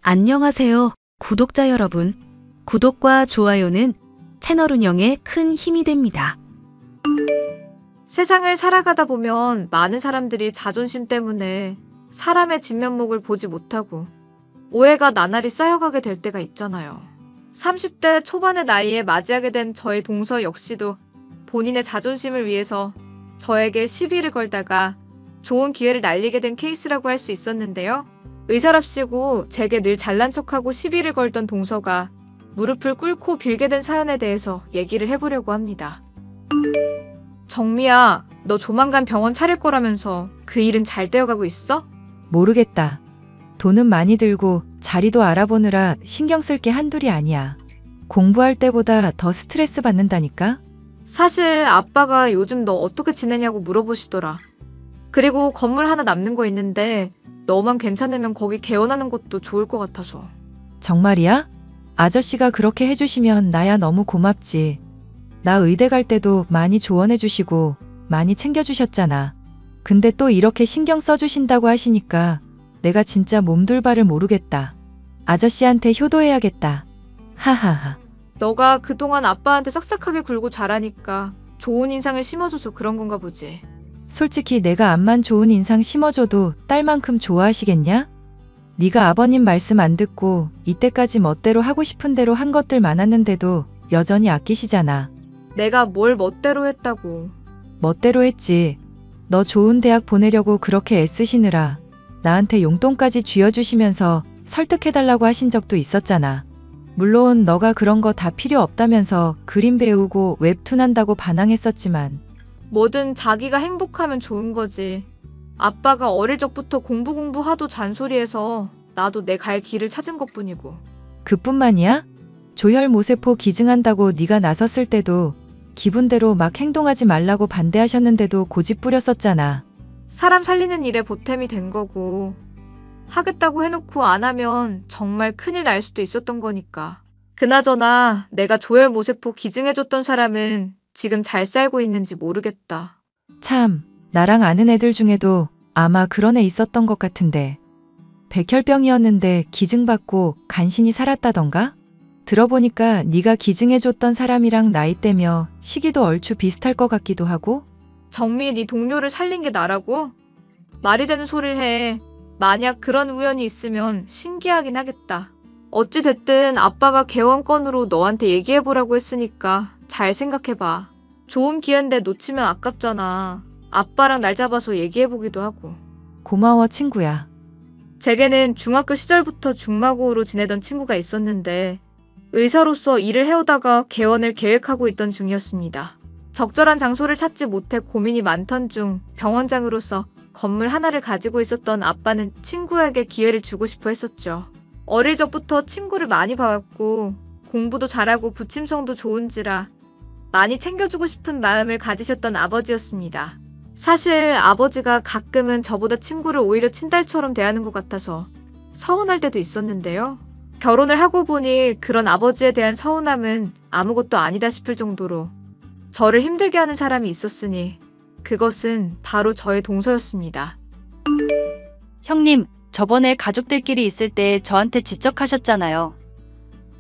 안녕하세요, 구독자 여러분. 구독과 좋아요는 채널 운영에 큰 힘이 됩니다. 세상을 살아가다 보면 많은 사람들이 자존심 때문에 사람의 진면목을 보지 못하고 오해가 나날이 쌓여가게 될 때가 있잖아요. 30대 초반의 나이에 맞이하게 된 저의 동서 역시도 본인의 자존심을 위해서 저에게 시비를 걸다가 좋은 기회를 날리게 된 케이스라고 할 수 있었는데요. 의사랍시고 제게 늘 잘난 척하고 시비를 걸던 동서가 무릎을 꿇고 빌게 된 사연에 대해서 얘기를 해보려고 합니다. 정미야, 너 조만간 병원 차릴 거라면서 그 일은 잘 되어가고 있어? 모르겠다. 돈은 많이 들고 자리도 알아보느라 신경 쓸 게 한둘이 아니야. 공부할 때보다 더 스트레스 받는다니까? 사실 아빠가 요즘 너 어떻게 지내냐고 물어보시더라. 그리고 건물 하나 남는 거 있는데 너만 괜찮으면 거기 개원하는 것도 좋을 것 같아서. 정말이야? 아저씨가 그렇게 해주시면 나야 너무 고맙지. 나 의대 갈 때도 많이 조언해 주시고 많이 챙겨주셨잖아. 근데 또 이렇게 신경 써주신다고 하시니까 내가 진짜 몸둘 바를 모르겠다. 아저씨한테 효도해야겠다. 하하하. 너가 그동안 아빠한테 싹싹하게 굴고 자라니까 좋은 인상을 심어줘서 그런 건가 보지. 솔직히 내가 암만 좋은 인상 심어줘도 딸만큼 좋아하시겠냐? 네가 아버님 말씀 안 듣고 이때까지 멋대로 하고 싶은 대로 한 것들 많았는데도 여전히 아끼시잖아. 내가 뭘 멋대로 했다고. 멋대로 했지. 너 좋은 대학 보내려고 그렇게 애쓰시느라 나한테 용돈까지 쥐어주시면서 설득해달라고 하신 적도 있었잖아. 물론 너가 그런 거 다 필요 없다면서 그림 배우고 웹툰 한다고 반항했었지만 뭐든 자기가 행복하면 좋은 거지. 아빠가 어릴 적부터 공부 하도 잔소리해서 나도 내 갈 길을 찾은 것뿐이고. 그뿐만이야? 조혈 모세포 기증한다고 네가 나섰을 때도 기분대로 막 행동하지 말라고 반대하셨는데도 고집 부렸었잖아. 사람 살리는 일에 보탬이 된 거고 하겠다고 해놓고 안 하면 정말 큰일 날 수도 있었던 거니까. 그나저나 내가 조혈 모세포 기증해줬던 사람은 지금 잘 살고 있는지 모르겠다. 참, 나랑 아는 애들 중에도 아마 그런 애 있었던 것 같은데. 백혈병이었는데 기증받고 간신히 살았다던가? 들어보니까 네가 기증해줬던 사람이랑 나이대며 시기도 얼추 비슷할 것 같기도 하고? 정미 네 동료를 살린 게 나라고? 말이 되는 소리를 해. 만약 그런 우연이 있으면 신기하긴 하겠다. 어찌 됐든 아빠가 개원권으로 너한테 얘기해보라고 했으니까 잘 생각해봐. 좋은 기회인데 놓치면 아깝잖아. 아빠랑 날 잡아서 얘기해보기도 하고. 고마워, 친구야. 제게는 중학교 시절부터 중마고로 지내던 친구가 있었는데 의사로서 일을 해오다가 개원을 계획하고 있던 중이었습니다. 적절한 장소를 찾지 못해 고민이 많던 중 병원장으로서 건물 하나를 가지고 있었던 아빠는 친구에게 기회를 주고 싶어 했었죠. 어릴 적부터 친구를 많이 봐왔고 공부도 잘하고 부침성도 좋은지라 많이 챙겨주고 싶은 마음을 가지셨던 아버지였습니다. 사실 아버지가 가끔은 저보다 친구를 오히려 친딸처럼 대하는 것 같아서 서운할 때도 있었는데요. 결혼을 하고 보니 그런 아버지에 대한 서운함은 아무것도 아니다 싶을 정도로 저를 힘들게 하는 사람이 있었으니 그것은 바로 저의 동서였습니다. 형님, 저번에 가족들끼리 있을 때 저한테 지적하셨잖아요.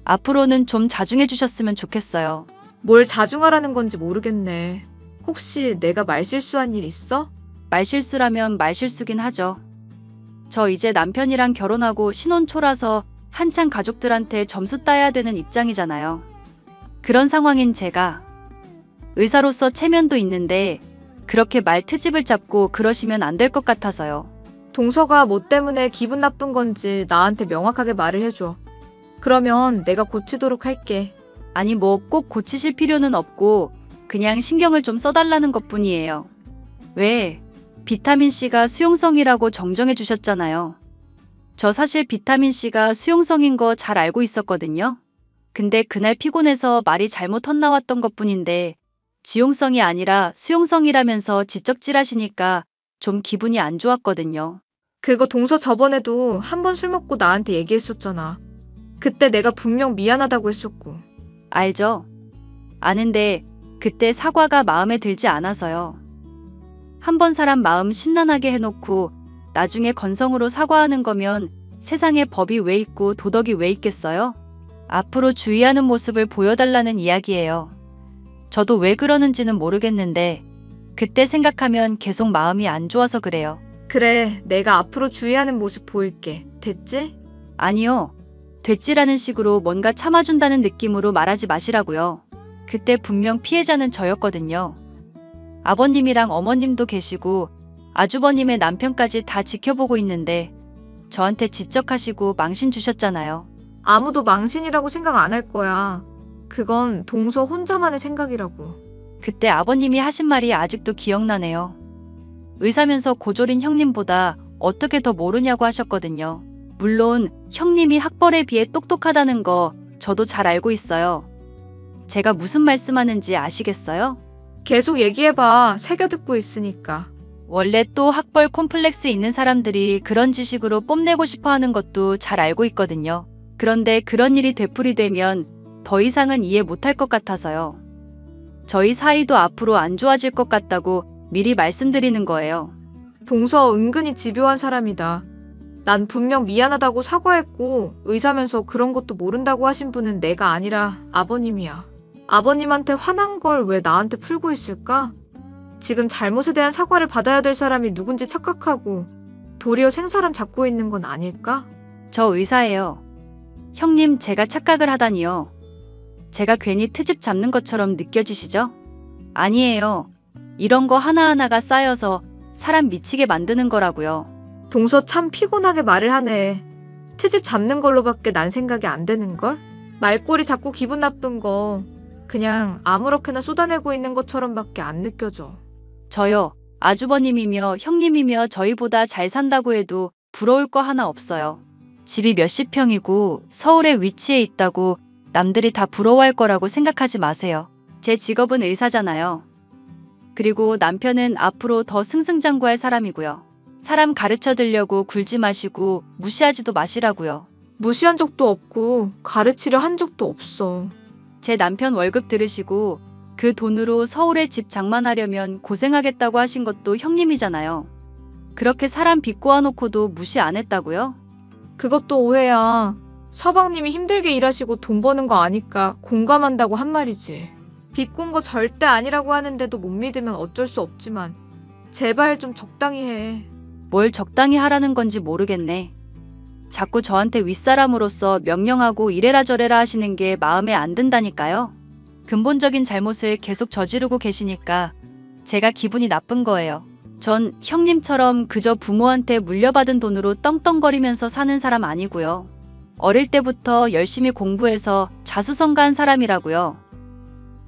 앞으로는 좀 자중해 주셨으면 좋겠어요. 뭘 자중하라는 건지 모르겠네. 혹시 내가 말실수한 일 있어? 말실수라면 말실수긴 하죠. 저 이제 남편이랑 결혼하고 신혼 초라서 한창 가족들한테 점수 따야 되는 입장이잖아요. 그런 상황인 제가 의사로서 체면도 있는데 그렇게 말 트집을 잡고 그러시면 안 될 것 같아서요. 동서가 뭐 때문에 기분 나쁜 건지 나한테 명확하게 말을 해줘. 그러면 내가 고치도록 할게. 아니 뭐 꼭 고치실 필요는 없고 그냥 신경을 좀 써달라는 것뿐이에요. 왜? 비타민C가 수용성이라고 정정해 주셨잖아요. 저 사실 비타민C가 수용성인 거 잘 알고 있었거든요. 근데 그날 피곤해서 말이 잘못 헛나왔던 것뿐인데 지용성이 아니라 수용성이라면서 지적질하시니까 좀 기분이 안 좋았거든요. 그거 동서 저번에도 한 번 술 먹고 나한테 얘기했었잖아. 그때 내가 분명 미안하다고 했었고. 알죠? 아는데 그때 사과가 마음에 들지 않아서요. 한 번 사람 마음 심란하게 해놓고 나중에 건성으로 사과하는 거면 세상에 법이 왜 있고 도덕이 왜 있겠어요? 앞으로 주의하는 모습을 보여달라는 이야기예요. 저도 왜 그러는지는 모르겠는데 그때 생각하면 계속 마음이 안 좋아서 그래요. 그래, 내가 앞으로 주의하는 모습 보일게. 됐지? 아니요. 됐지라는 식으로 뭔가 참아준다는 느낌으로 말하지 마시라고요. 그때 분명 피해자는 저였거든요. 아버님이랑 어머님도 계시고 아주버님의 남편까지 다 지켜보고 있는데 저한테 지적하시고 망신 주셨잖아요. 아무도 망신이라고 생각 안 할 거야. 그건 동서 혼자만의 생각이라고. 그때 아버님이 하신 말이 아직도 기억나네요. 의사면서 고졸인 형님보다 어떻게 더 모르냐고 하셨거든요. 물론 형님이 학벌에 비해 똑똑하다는 거 저도 잘 알고 있어요. 제가 무슨 말씀하는지 아시겠어요? 계속 얘기해봐. 새겨 듣고 있으니까. 원래 또 학벌 콤플렉스 있는 사람들이 그런 지식으로 뽐내고 싶어 하는 것도 잘 알고 있거든요. 그런데 그런 일이 되풀이되면 더 이상은 이해 못할 것 같아서요. 저희 사이도 앞으로 안 좋아질 것 같다고 미리 말씀드리는 거예요. 동서 은근히 집요한 사람이다. 난 분명 미안하다고 사과했고 의사면서 그런 것도 모른다고 하신 분은 내가 아니라 아버님이야. 아버님한테 화난 걸 왜 나한테 풀고 있을까? 지금 잘못에 대한 사과를 받아야 될 사람이 누군지 착각하고 도리어 생사람 잡고 있는 건 아닐까? 저 의사예요. 형님, 제가 착각을 하다니요. 제가 괜히 트집 잡는 것처럼 느껴지시죠? 아니에요. 이런 거 하나하나가 쌓여서 사람 미치게 만드는 거라고요. 동서 참 피곤하게 말을 하네. 트집 잡는 걸로밖에 난 생각이 안 되는걸? 말꼬리 잡고 기분 나쁜 거 그냥 아무렇게나 쏟아내고 있는 것처럼밖에 안 느껴져. 저요. 아주버님이며 형님이며 저희보다 잘 산다고 해도 부러울 거 하나 없어요. 집이 몇십 평이고 서울에 위치해 있다고 남들이 다 부러워할 거라고 생각하지 마세요. 제 직업은 의사잖아요. 그리고 남편은 앞으로 더 승승장구할 사람이고요. 사람 가르쳐 드려고 굴지 마시고 무시하지도 마시라고요. 무시한 적도 없고 가르치려 한 적도 없어. 제 남편 월급 들으시고 그 돈으로 서울에 집 장만하려면 고생하겠다고 하신 것도 형님이잖아요. 그렇게 사람 빚고아 놓고도 무시 안 했다고요? 그것도 오해야. 서방님이 힘들게 일하시고 돈 버는 거 아니까 공감한다고 한 말이지. 비꼰 거 절대 아니라고 하는데도 못 믿으면 어쩔 수 없지만 제발 좀 적당히 해. 뭘 적당히 하라는 건지 모르겠네. 자꾸 저한테 윗사람으로서 명령하고 이래라 저래라 하시는 게 마음에 안 든다니까요. 근본적인 잘못을 계속 저지르고 계시니까 제가 기분이 나쁜 거예요. 전 형님처럼 그저 부모한테 물려받은 돈으로 떵떵거리면서 사는 사람 아니고요. 어릴 때부터 열심히 공부해서 자수성가한 사람이라고요.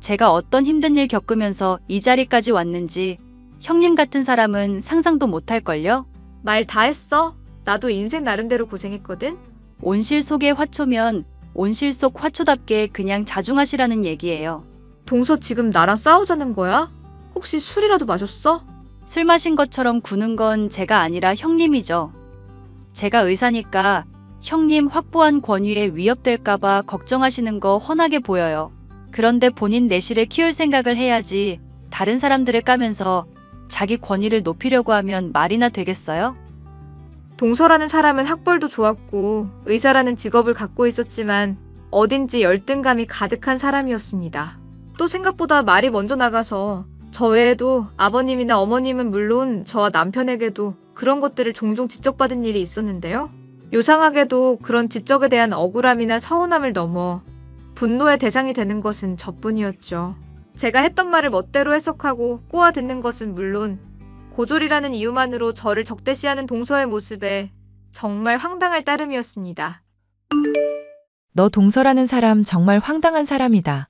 제가 어떤 힘든 일 겪으면서 이 자리까지 왔는지 형님 같은 사람은 상상도 못할걸요? 말 다 했어? 나도 인생 나름대로 고생했거든? 온실 속의 화초면 온실 속 화초답게 그냥 자중하시라는 얘기예요. 동서 지금 나랑 싸우자는 거야? 혹시 술이라도 마셨어? 술 마신 것처럼 구는 건 제가 아니라 형님이죠. 제가 의사니까 형님 확보한 권위에 위협될까봐 걱정하시는 거 훤하게 보여요. 그런데 본인 내실을 키울 생각을 해야지 다른 사람들을 까면서 자기 권위를 높이려고 하면 말이나 되겠어요? 동서라는 사람은 학벌도 좋았고 의사라는 직업을 갖고 있었지만 어딘지 열등감이 가득한 사람이었습니다. 또 생각보다 말이 먼저 나가서 저 외에도 아버님이나 어머님은 물론 저와 남편에게도 그런 것들을 종종 지적받은 일이 있었는데요. 요상하게도 그런 지적에 대한 억울함이나 서운함을 넘어 분노의 대상이 되는 것은 저뿐이었죠. 제가 했던 말을 멋대로 해석하고 꼬아 듣는 것은 물론 고졸이라는 이유만으로 저를 적대시하는 동서의 모습에 정말 황당할 따름이었습니다. 너 동서라는 사람 정말 황당한 사람이다.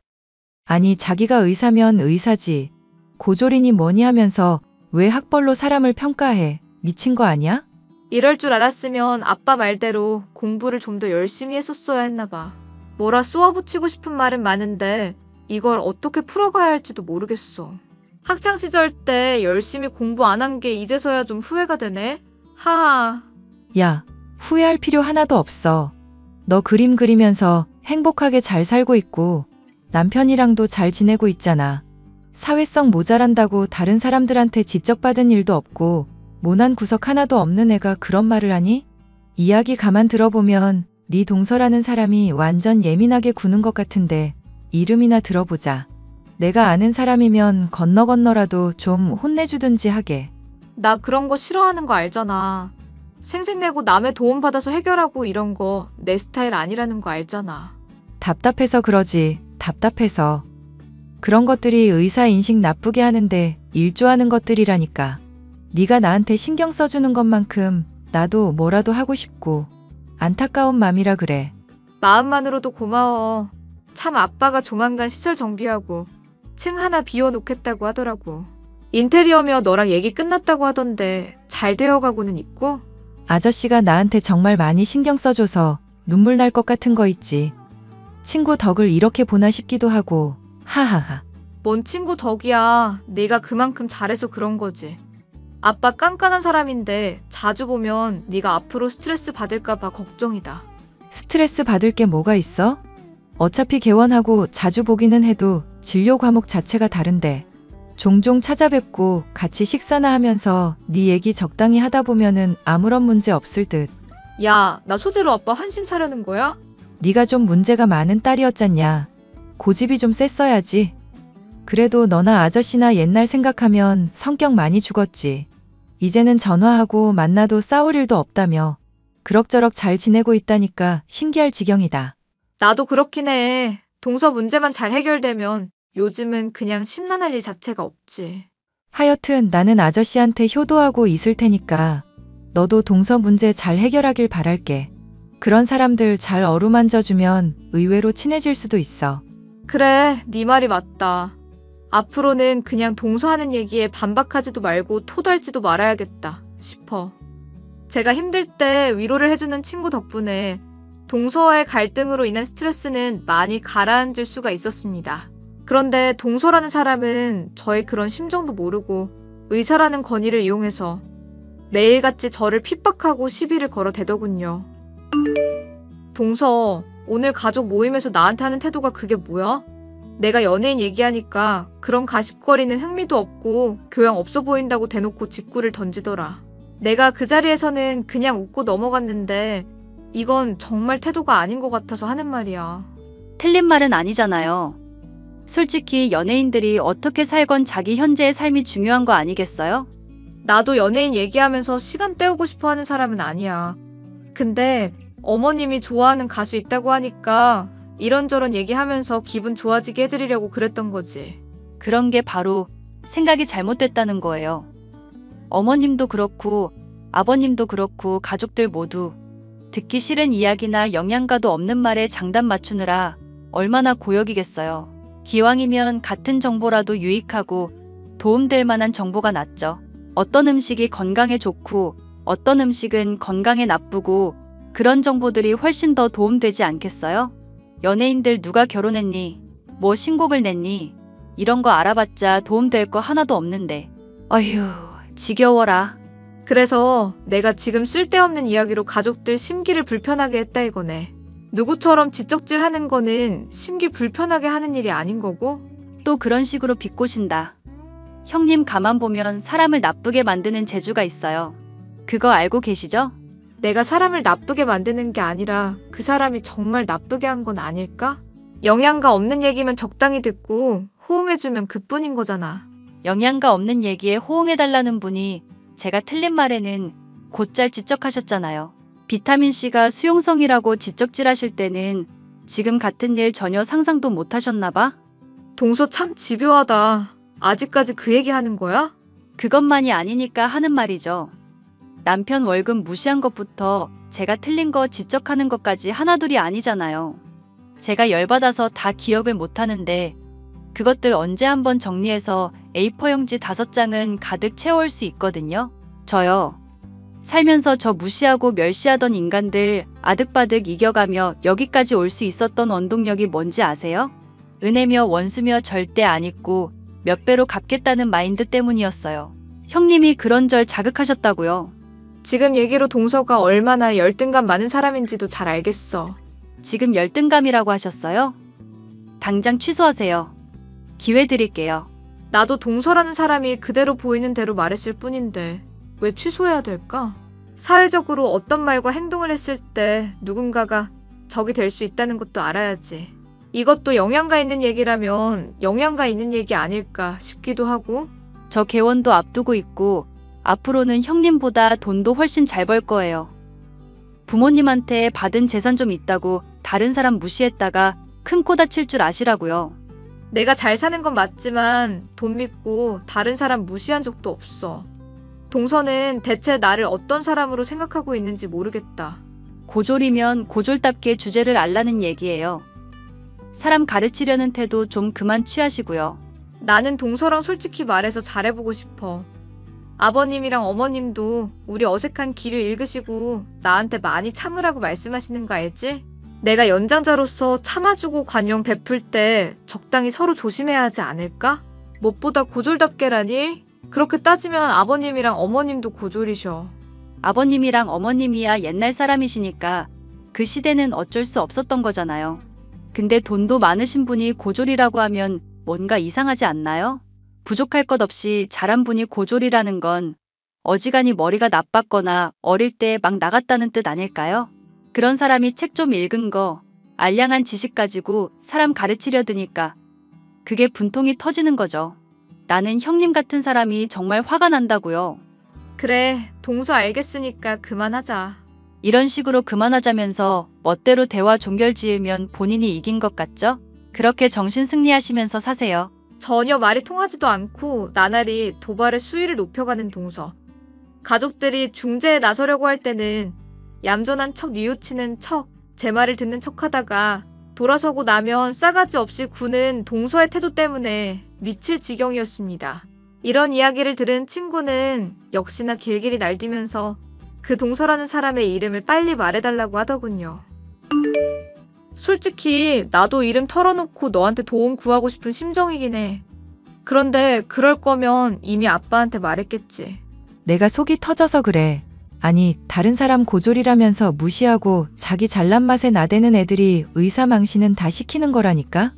아니, 자기가 의사면 의사지. 고졸이니 뭐니 하면서 왜 학벌로 사람을 평가해? 미친 거 아니야? 이럴 줄 알았으면 아빠 말대로 공부를 좀 더 열심히 했었어야 했나 봐. 뭐라 쏘아붙이고 싶은 말은 많은데 이걸 어떻게 풀어가야 할지도 모르겠어. 학창시절 때 열심히 공부 안 한 게 이제서야 좀 후회가 되네. 하하. 야, 후회할 필요 하나도 없어. 너 그림 그리면서 행복하게 잘 살고 있고 남편이랑도 잘 지내고 있잖아. 사회성 모자란다고 다른 사람들한테 지적받은 일도 없고 모난 구석 하나도 없는 애가 그런 말을 하니? 이야기 가만 들어보면 네 동서라는 사람이 완전 예민하게 구는 것 같은데 이름이나 들어보자. 내가 아는 사람이면 건너라도 좀 혼내주든지 하게. 나 그런 거 싫어하는 거 알잖아. 생색내고 남의 도움 받아서 해결하고 이런 거 내 스타일 아니라는 거 알잖아. 답답해서 그러지. 답답해서. 그런 것들이 의사 인식 나쁘게 하는데 일조하는 것들이라니까. 네가 나한테 신경 써주는 것만큼 나도 뭐라도 하고 싶고 안타까운 맘이라 그래. 마음만으로도 고마워. 참 아빠가 조만간 시설 정비하고 층 하나 비워놓겠다고 하더라고. 인테리어며 너랑 얘기 끝났다고 하던데 잘 되어가고는 있고? 아저씨가 나한테 정말 많이 신경 써줘서 눈물 날 것 같은 거 있지. 친구 덕을 이렇게 보나 싶기도 하고. 하하하. 뭔 친구 덕이야. 네가 그만큼 잘해서 그런 거지. 아빠 깐깐한 사람인데 자주 보면 네가 앞으로 스트레스 받을까 봐 걱정이다. 스트레스 받을 게 뭐가 있어? 어차피 개원하고 자주 보기는 해도 진료 과목 자체가 다른데. 종종 찾아뵙고 같이 식사나 하면서 네 얘기 적당히 하다 보면은 아무런 문제 없을 듯. 야, 나 소재로 아빠 환심 사려는 거야? 네가 좀 문제가 많은 딸이었잖냐. 고집이 좀 셌어야지. 그래도 너나 아저씨나 옛날 생각하면 성격 많이 죽었지. 이제는 전화하고 만나도 싸울 일도 없다며. 그럭저럭 잘 지내고 있다니까 신기할 지경이다. 나도 그렇긴 해. 동서 문제만 잘 해결되면 요즘은 그냥 심란할 일 자체가 없지. 하여튼 나는 아저씨한테 효도하고 있을 테니까 너도 동서 문제 잘 해결하길 바랄게. 그런 사람들 잘 어루만져주면 의외로 친해질 수도 있어. 그래, 네 말이 맞다. 앞으로는 그냥 동서하는 얘기에 반박하지도 말고 토달지도 말아야겠다 싶어. 제가 힘들 때 위로를 해주는 친구 덕분에 동서와의 갈등으로 인한 스트레스는 많이 가라앉을 수가 있었습니다. 그런데 동서라는 사람은 저의 그런 심정도 모르고 의사라는 권위를 이용해서 매일같이 저를 핍박하고 시비를 걸어대더군요. 동서, 오늘 가족 모임에서 나한테 하는 태도가 그게 뭐야? 내가 연예인 얘기하니까 그런 가십거리는 흥미도 없고 교양 없어 보인다고 대놓고 직구를 던지더라. 내가 그 자리에서는 그냥 웃고 넘어갔는데 이건 정말 태도가 아닌 것 같아서 하는 말이야. 틀린 말은 아니잖아요. 솔직히 연예인들이 어떻게 살건 자기 현재의 삶이 중요한 거 아니겠어요? 나도 연예인 얘기하면서 시간 때우고 싶어 하는 사람은 아니야. 근데 어머님이 좋아하는 가수 있다고 하니까 이런저런 얘기하면서 기분 좋아지게 해드리려고 그랬던 거지. 그런 게 바로 생각이 잘못됐다는 거예요. 어머님도 그렇고 아버님도 그렇고 가족들 모두 듣기 싫은 이야기나 영양가도 없는 말에 장단 맞추느라 얼마나 고역이겠어요. 기왕이면 같은 정보라도 유익하고 도움될 만한 정보가 낫죠. 어떤 음식이 건강에 좋고 어떤 음식은 건강에 나쁘고 그런 정보들이 훨씬 더 도움되지 않겠어요? 연예인들 누가 결혼했니? 뭐 신곡을 냈니? 이런 거 알아봤자 도움될 거 하나도 없는데. 어휴, 지겨워라. 그래서 내가 지금 쓸데없는 이야기로 가족들 심기를 불편하게 했다 이거네. 누구처럼 지적질하는 거는 심기 불편하게 하는 일이 아닌 거고. 또 그런 식으로 비꼬신다. 형님 가만 보면 사람을 나쁘게 만드는 재주가 있어요. 그거 알고 계시죠? 내가 사람을 나쁘게 만드는 게 아니라 그 사람이 정말 나쁘게 한 건 아닐까? 영양가 없는 얘기면 적당히 듣고 호응해주면 그뿐인 거잖아. 영양가 없는 얘기에 호응해달라는 분이 제가 틀린 말에는 곧잘 지적하셨잖아요. 비타민C가 수용성이라고 지적질하실 때는 지금 같은 일 전혀 상상도 못 하셨나 봐? 동서 참 집요하다. 아직까지 그 얘기 하는 거야? 그것만이 아니니까 하는 말이죠. 남편 월급 무시한 것부터 제가 틀린 거 지적하는 것까지 하나둘이 아니잖아요. 제가 열받아서 다 기억을 못하는데 그것들 언제 한번 정리해서 A4 용지 5장은 가득 채워올 수 있거든요. 저요. 살면서 저 무시하고 멸시하던 인간들 아득바득 이겨가며 여기까지 올 수 있었던 원동력이 뭔지 아세요? 은혜며 원수며 절대 안 잊고 몇 배로 갚겠다는 마인드 때문이었어요. 형님이 그런 절 자극하셨다고요. 지금 얘기로 동서가 얼마나 열등감 많은 사람인지도 잘 알겠어. 지금 열등감이라고 하셨어요? 당장 취소하세요. 기회 드릴게요. 나도 동서라는 사람이 그대로 보이는 대로 말했을 뿐인데 왜 취소해야 될까? 사회적으로 어떤 말과 행동을 했을 때 누군가가 적이 될 수 있다는 것도 알아야지. 이것도 영양가 있는 얘기라면 영양가 있는 얘기 아닐까 싶기도 하고. 저 개원도 앞두고 있고 앞으로는 형님보다 돈도 훨씬 잘 벌 거예요. 부모님한테 받은 재산 좀 있다고 다른 사람 무시했다가 큰 코 다칠 줄 아시라고요. 내가 잘 사는 건 맞지만 돈 믿고 다른 사람 무시한 적도 없어. 동서는 대체 나를 어떤 사람으로 생각하고 있는지 모르겠다. 고졸이면 고졸답게 주제를 알라는 얘기예요. 사람 가르치려는 태도 좀 그만 취하시고요. 나는 동서랑 솔직히 말해서 잘해보고 싶어. 아버님이랑 어머님도 우리 어색한 길을 읽으시고 나한테 많이 참으라고 말씀하시는 거 알지? 내가 연장자로서 참아주고 관용 베풀 때 적당히 서로 조심해야 하지 않을까? 무엇보다 고졸답게라니? 그렇게 따지면 아버님이랑 어머님도 고졸이셔. 아버님이랑 어머님이야 옛날 사람이시니까 그 시대는 어쩔 수 없었던 거잖아요. 근데 돈도 많으신 분이 고졸이라고 하면 뭔가 이상하지 않나요? 부족할 것 없이 잘한 분이 고졸이라는 건 어지간히 머리가 나빴거나 어릴 때 막 나갔다는 뜻 아닐까요? 그런 사람이 책 좀 읽은 거, 알량한 지식 가지고 사람 가르치려 드니까 그게 분통이 터지는 거죠. 나는 형님 같은 사람이 정말 화가 난다고요. 그래, 동서 알겠으니까 그만하자. 이런 식으로 그만하자면서 멋대로 대화 종결 지으면 본인이 이긴 것 같죠? 그렇게 정신 승리하시면서 사세요. 전혀 말이 통하지도 않고 나날이 도발의 수위를 높여가는 동서. 가족들이 중재에 나서려고 할 때는 얌전한 척 뉘우치는 척, 제 말을 듣는 척하다가 돌아서고 나면 싸가지 없이 구는 동서의 태도 때문에 미칠 지경이었습니다. 이런 이야기를 들은 친구는 역시나 길길이 날뛰면서 그 동서라는 사람의 이름을 빨리 말해달라고 하더군요. 솔직히 나도 이름 털어놓고 너한테 도움 구하고 싶은 심정이긴 해. 그런데 그럴 거면 이미 아빠한테 말했겠지. 내가 속이 터져서 그래. 아니, 다른 사람 고졸이라면서 무시하고 자기 잘난 맛에 나대는 애들이 의사 망신은 다 시키는 거라니까?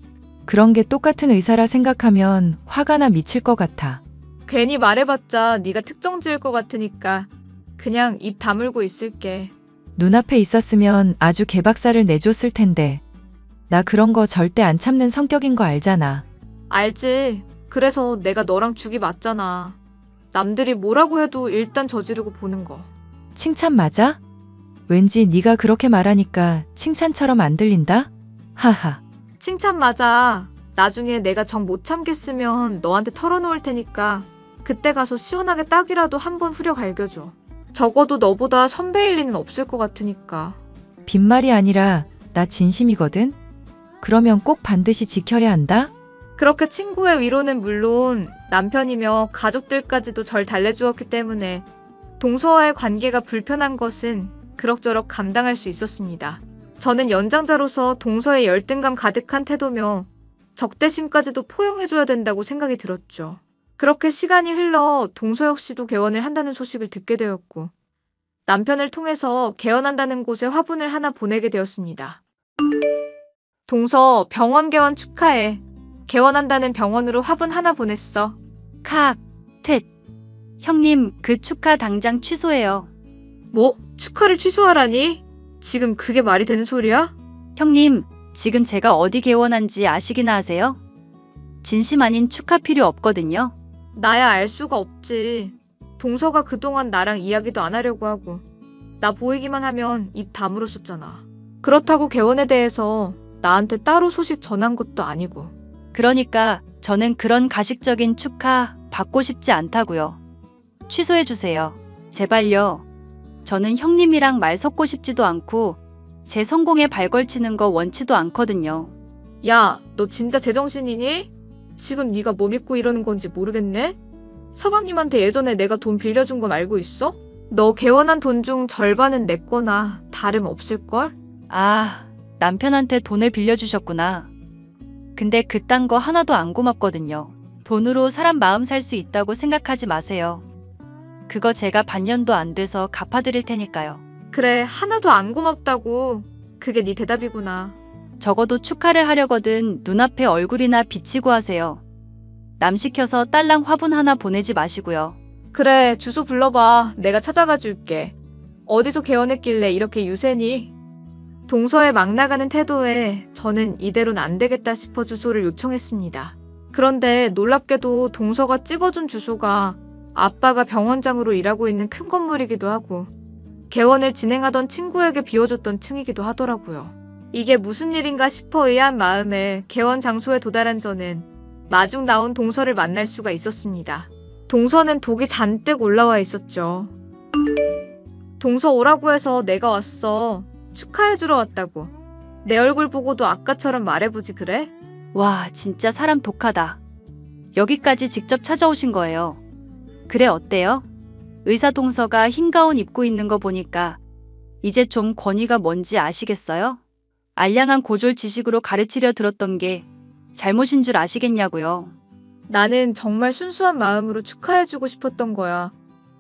그런 게 똑같은 의사라 생각하면 화가 나 미칠 것 같아. 괜히 말해봤자 네가 특정 지을 것 같으니까 그냥 입 다물고 있을게. 눈앞에 있었으면 아주 개박살을 내줬을 텐데. 나 그런 거 절대 안 참는 성격인 거 알잖아. 알지. 그래서 내가 너랑 죽이 맞잖아. 남들이 뭐라고 해도 일단 저지르고 보는 거. 칭찬 맞아? 왠지 네가 그렇게 말하니까 칭찬처럼 안 들린다? 하하. 칭찬 맞아. 나중에 내가 정 못 참겠으면 너한테 털어놓을 테니까 그때 가서 시원하게 딱이라도 한번 후려 갈겨줘. 적어도 너보다 선배일 리는 없을 것 같으니까. 빈말이 아니라 나 진심이거든? 그러면 꼭 반드시 지켜야 한다? 그렇게 친구의 위로는 물론 남편이며 가족들까지도 절 달래주었기 때문에 동서와의 관계가 불편한 것은 그럭저럭 감당할 수 있었습니다. 저는 연장자로서 동서의 열등감 가득한 태도며 적대심까지도 포용해줘야 된다고 생각이 들었죠. 그렇게 시간이 흘러 동서 역시도 개원을 한다는 소식을 듣게 되었고 남편을 통해서 개원한다는 곳에 화분을 하나 보내게 되었습니다. 동서 병원 개원 축하해. 개원한다는 병원으로 화분 하나 보냈어. 칵, 퇴. 형님, 그 축하 당장 취소해요. 뭐? 축하를 취소하라니? 지금 그게 말이 되는 소리야? 형님, 지금 제가 어디 개원한지 아시기나 하세요? 진심 아닌 축하 필요 없거든요. 나야 알 수가 없지. 동서가 그동안 나랑 이야기도 안 하려고 하고 나 보이기만 하면 입 다물었었잖아. 그렇다고 개원에 대해서 나한테 따로 소식 전한 것도 아니고. 그러니까 저는 그런 가식적인 축하 받고 싶지 않다고요. 취소해주세요. 제발요. 저는 형님이랑 말 섞고 싶지도 않고 제 성공에 발걸치는 거 원치도 않거든요. 야, 너 진짜 제정신이니? 지금 네가 뭐 믿고 이러는 건지 모르겠네? 서방님한테 예전에 내가 돈 빌려준 건 알고 있어? 너 개원한 돈 중 절반은 내 거나 다름없을걸? 아, 남편한테 돈을 빌려주셨구나. 근데 그딴 거 하나도 안 고맙거든요. 돈으로 사람 마음 살 수 있다고 생각하지 마세요. 그거 제가 반년도 안 돼서 갚아드릴 테니까요. 그래, 하나도 안 고맙다고. 그게 네 대답이구나. 적어도 축하를 하려거든 눈앞에 얼굴이나 비치고 하세요. 남 시켜서 딸랑 화분 하나 보내지 마시고요. 그래, 주소 불러봐. 내가 찾아가 줄게. 어디서 개원했길래 이렇게 유세니? 동서의 막 나가는 태도에 저는 이대로는 안 되겠다 싶어 주소를 요청했습니다. 그런데 놀랍게도 동서가 찍어준 주소가 아빠가 병원장으로 일하고 있는 큰 건물이기도 하고 개원을 진행하던 친구에게 비워줬던 층이기도 하더라고요. 이게 무슨 일인가 싶어 의아한 마음에 개원 장소에 도달한 저는 마중 나온 동서를 만날 수가 있었습니다. 동서는 독이 잔뜩 올라와 있었죠. 동서 오라고 해서 내가 왔어. 축하해주러 왔다고. 내 얼굴 보고도 아까처럼 말해보지 그래? 와, 진짜 사람 독하다. 여기까지 직접 찾아오신 거예요. 그래, 어때요? 의사 동서가 흰 가운 입고 있는 거 보니까 이제 좀 권위가 뭔지 아시겠어요? 알량한 고졸 지식으로 가르치려 들었던 게 잘못인 줄 아시겠냐고요. 나는 정말 순수한 마음으로 축하해주고 싶었던 거야.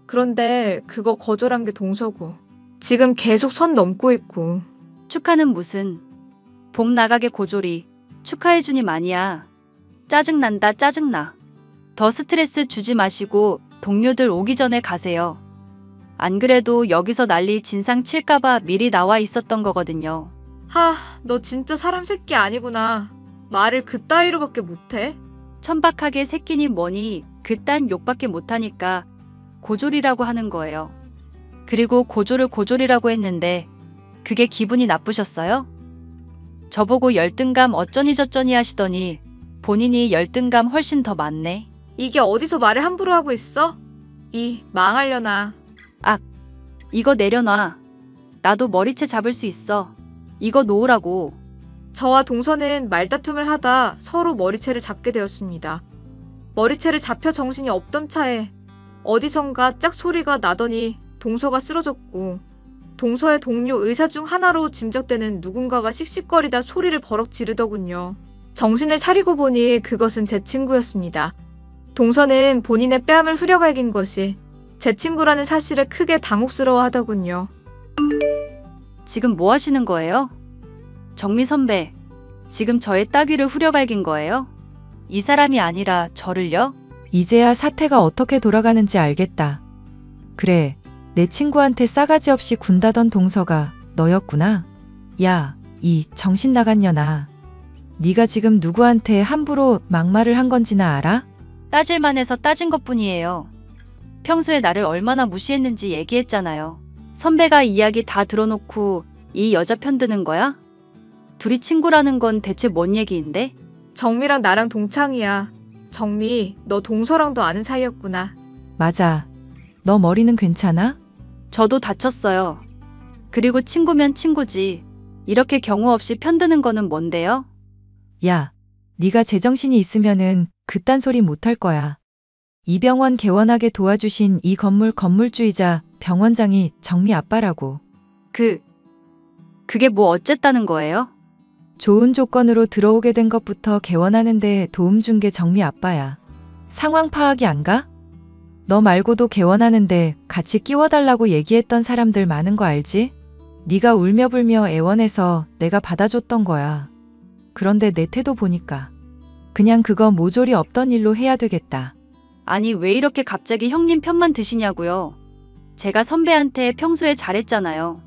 그런데 그거 거절한 게 동서고. 지금 계속 선 넘고 있고. 축하는 무슨. 복 나가게 고졸이. 축하해주니 많이야. 짜증난다, 짜증나. 더 스트레스 주지 마시고 동료들 오기 전에 가세요. 안 그래도 여기서 난리 진상 칠까봐 미리 나와 있었던 거거든요. 하, 너 진짜 사람 새끼 아니구나. 말을 그따위로밖에 못해? 천박하게 새끼니 뭐니 그딴 욕밖에 못하니까 고졸이라고 하는 거예요. 그리고 고졸을 고졸이라고 했는데 그게 기분이 나쁘셨어요? 저보고 열등감 어쩌니 저쩌니 하시더니 본인이 열등감 훨씬 더 많네. 이게 어디서 말을 함부로 하고 있어? 이 망하려나. 이거 내려놔. 나도 머리채 잡을 수 있어. 이거 놓으라고. 저와 동서는 말다툼을 하다 서로 머리채를 잡게 되었습니다. 머리채를 잡혀 정신이 없던 차에 어디선가 짝 소리가 나더니 동서가 쓰러졌고 동서의 동료 의사 중 하나로 짐작되는 누군가가 씩씩거리다 소리를 버럭 지르더군요. 정신을 차리고 보니 그것은 제 친구였습니다. 동서는 본인의 뺨을 후려갈긴 것이 제 친구라는 사실에 크게 당혹스러워하더군요. 지금 뭐 하시는 거예요? 정미 선배, 지금 저의 따귀를 후려갈긴 거예요? 이 사람이 아니라 저를요? 이제야 사태가 어떻게 돌아가는지 알겠다. 그래, 내 친구한테 싸가지 없이 군다던 동서가 너였구나. 야, 이 정신 나간 년아. 네가 지금 누구한테 함부로 막말을 한 건지나 알아? 따질만 해서 따진 것뿐이에요. 평소에 나를 얼마나 무시했는지 얘기했잖아요. 선배가 이야기 다 들어놓고 이 여자 편드는 거야? 둘이 친구라는 건 대체 뭔 얘기인데? 정미랑 나랑 동창이야. 정미, 너 동서랑도 아는 사이였구나. 맞아. 너 머리는 괜찮아? 저도 다쳤어요. 그리고 친구면 친구지. 이렇게 경우 없이 편드는 거는 뭔데요? 야, 네가 제정신이 있으면은 그딴 소리 못할 거야. 이 병원 개원하게 도와주신 이 건물 건물주이자 병원장이 정미 아빠라고. 그게 뭐 어쨌다는 거예요? 좋은 조건으로 들어오게 된 것부터 개원하는데 도움 준 게 정미 아빠야. 상황 파악이 안 가? 너 말고도 개원하는데 같이 끼워달라고 얘기했던 사람들 많은 거 알지? 네가 울며불며 애원해서 내가 받아줬던 거야. 그런데 내 태도 보니까 그냥 그거 모조리 없던 일로 해야 되겠다. 아니, 왜 이렇게 갑자기 형님 편만 드시냐고요. 제가 선배한테 평소에 잘했잖아요.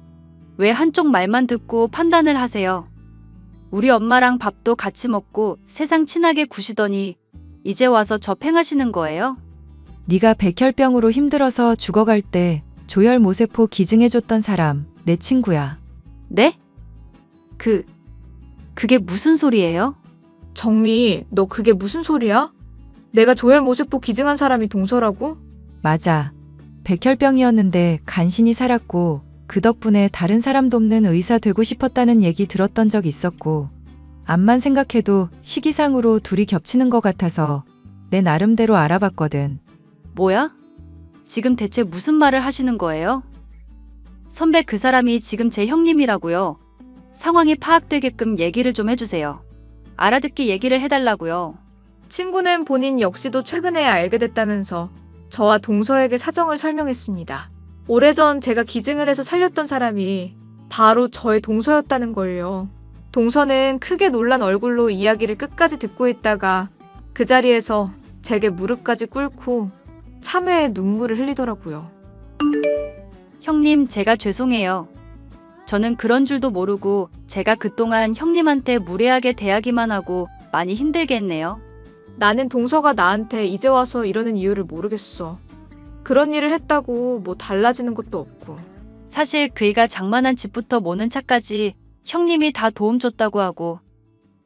왜 한쪽 말만 듣고 판단을 하세요? 우리 엄마랑 밥도 같이 먹고 세상 친하게 구시더니 이제 와서 저 팽하시는 거예요? 네가 백혈병으로 힘들어서 죽어갈 때 조혈 모세포 기증해줬던 사람 내 친구야. 네? 그게 무슨 소리예요? 정미, 너 그게 무슨 소리야? 내가 조혈 모세포 기증한 사람이 동서라고? 맞아. 백혈병이었는데 간신히 살았고 그 덕분에 다른 사람 돕는 의사 되고 싶었다는 얘기 들었던 적 있었고 암만 생각해도 시기상으로 둘이 겹치는 것 같아서 내 나름대로 알아봤거든. 뭐야? 지금 대체 무슨 말을 하시는 거예요? 선배, 그 사람이 지금 제 형님이라고요. 상황이 파악되게끔 얘기를 좀 해주세요. 알아듣게 얘기를 해달라고요. 친구는 본인 역시도 최근에 알게 됐다면서 저와 동서에게 사정을 설명했습니다. 오래전 제가 기증을 해서 살렸던 사람이 바로 저의 동서였다는 걸요. 동서는 크게 놀란 얼굴로 이야기를 끝까지 듣고 있다가 그 자리에서 제게 무릎까지 꿇고 참회의 눈물을 흘리더라고요. 형님, 제가 죄송해요. 저는 그런 줄도 모르고 제가 그동안 형님한테 무례하게 대하기만 하고 많이 힘들게 했네요. 나는 동서가 나한테 이제 와서 이러는 이유를 모르겠어. 그런 일을 했다고 뭐 달라지는 것도 없고. 사실 그이가 장만한 집부터 모는 차까지 형님이 다 도움 줬다고 하고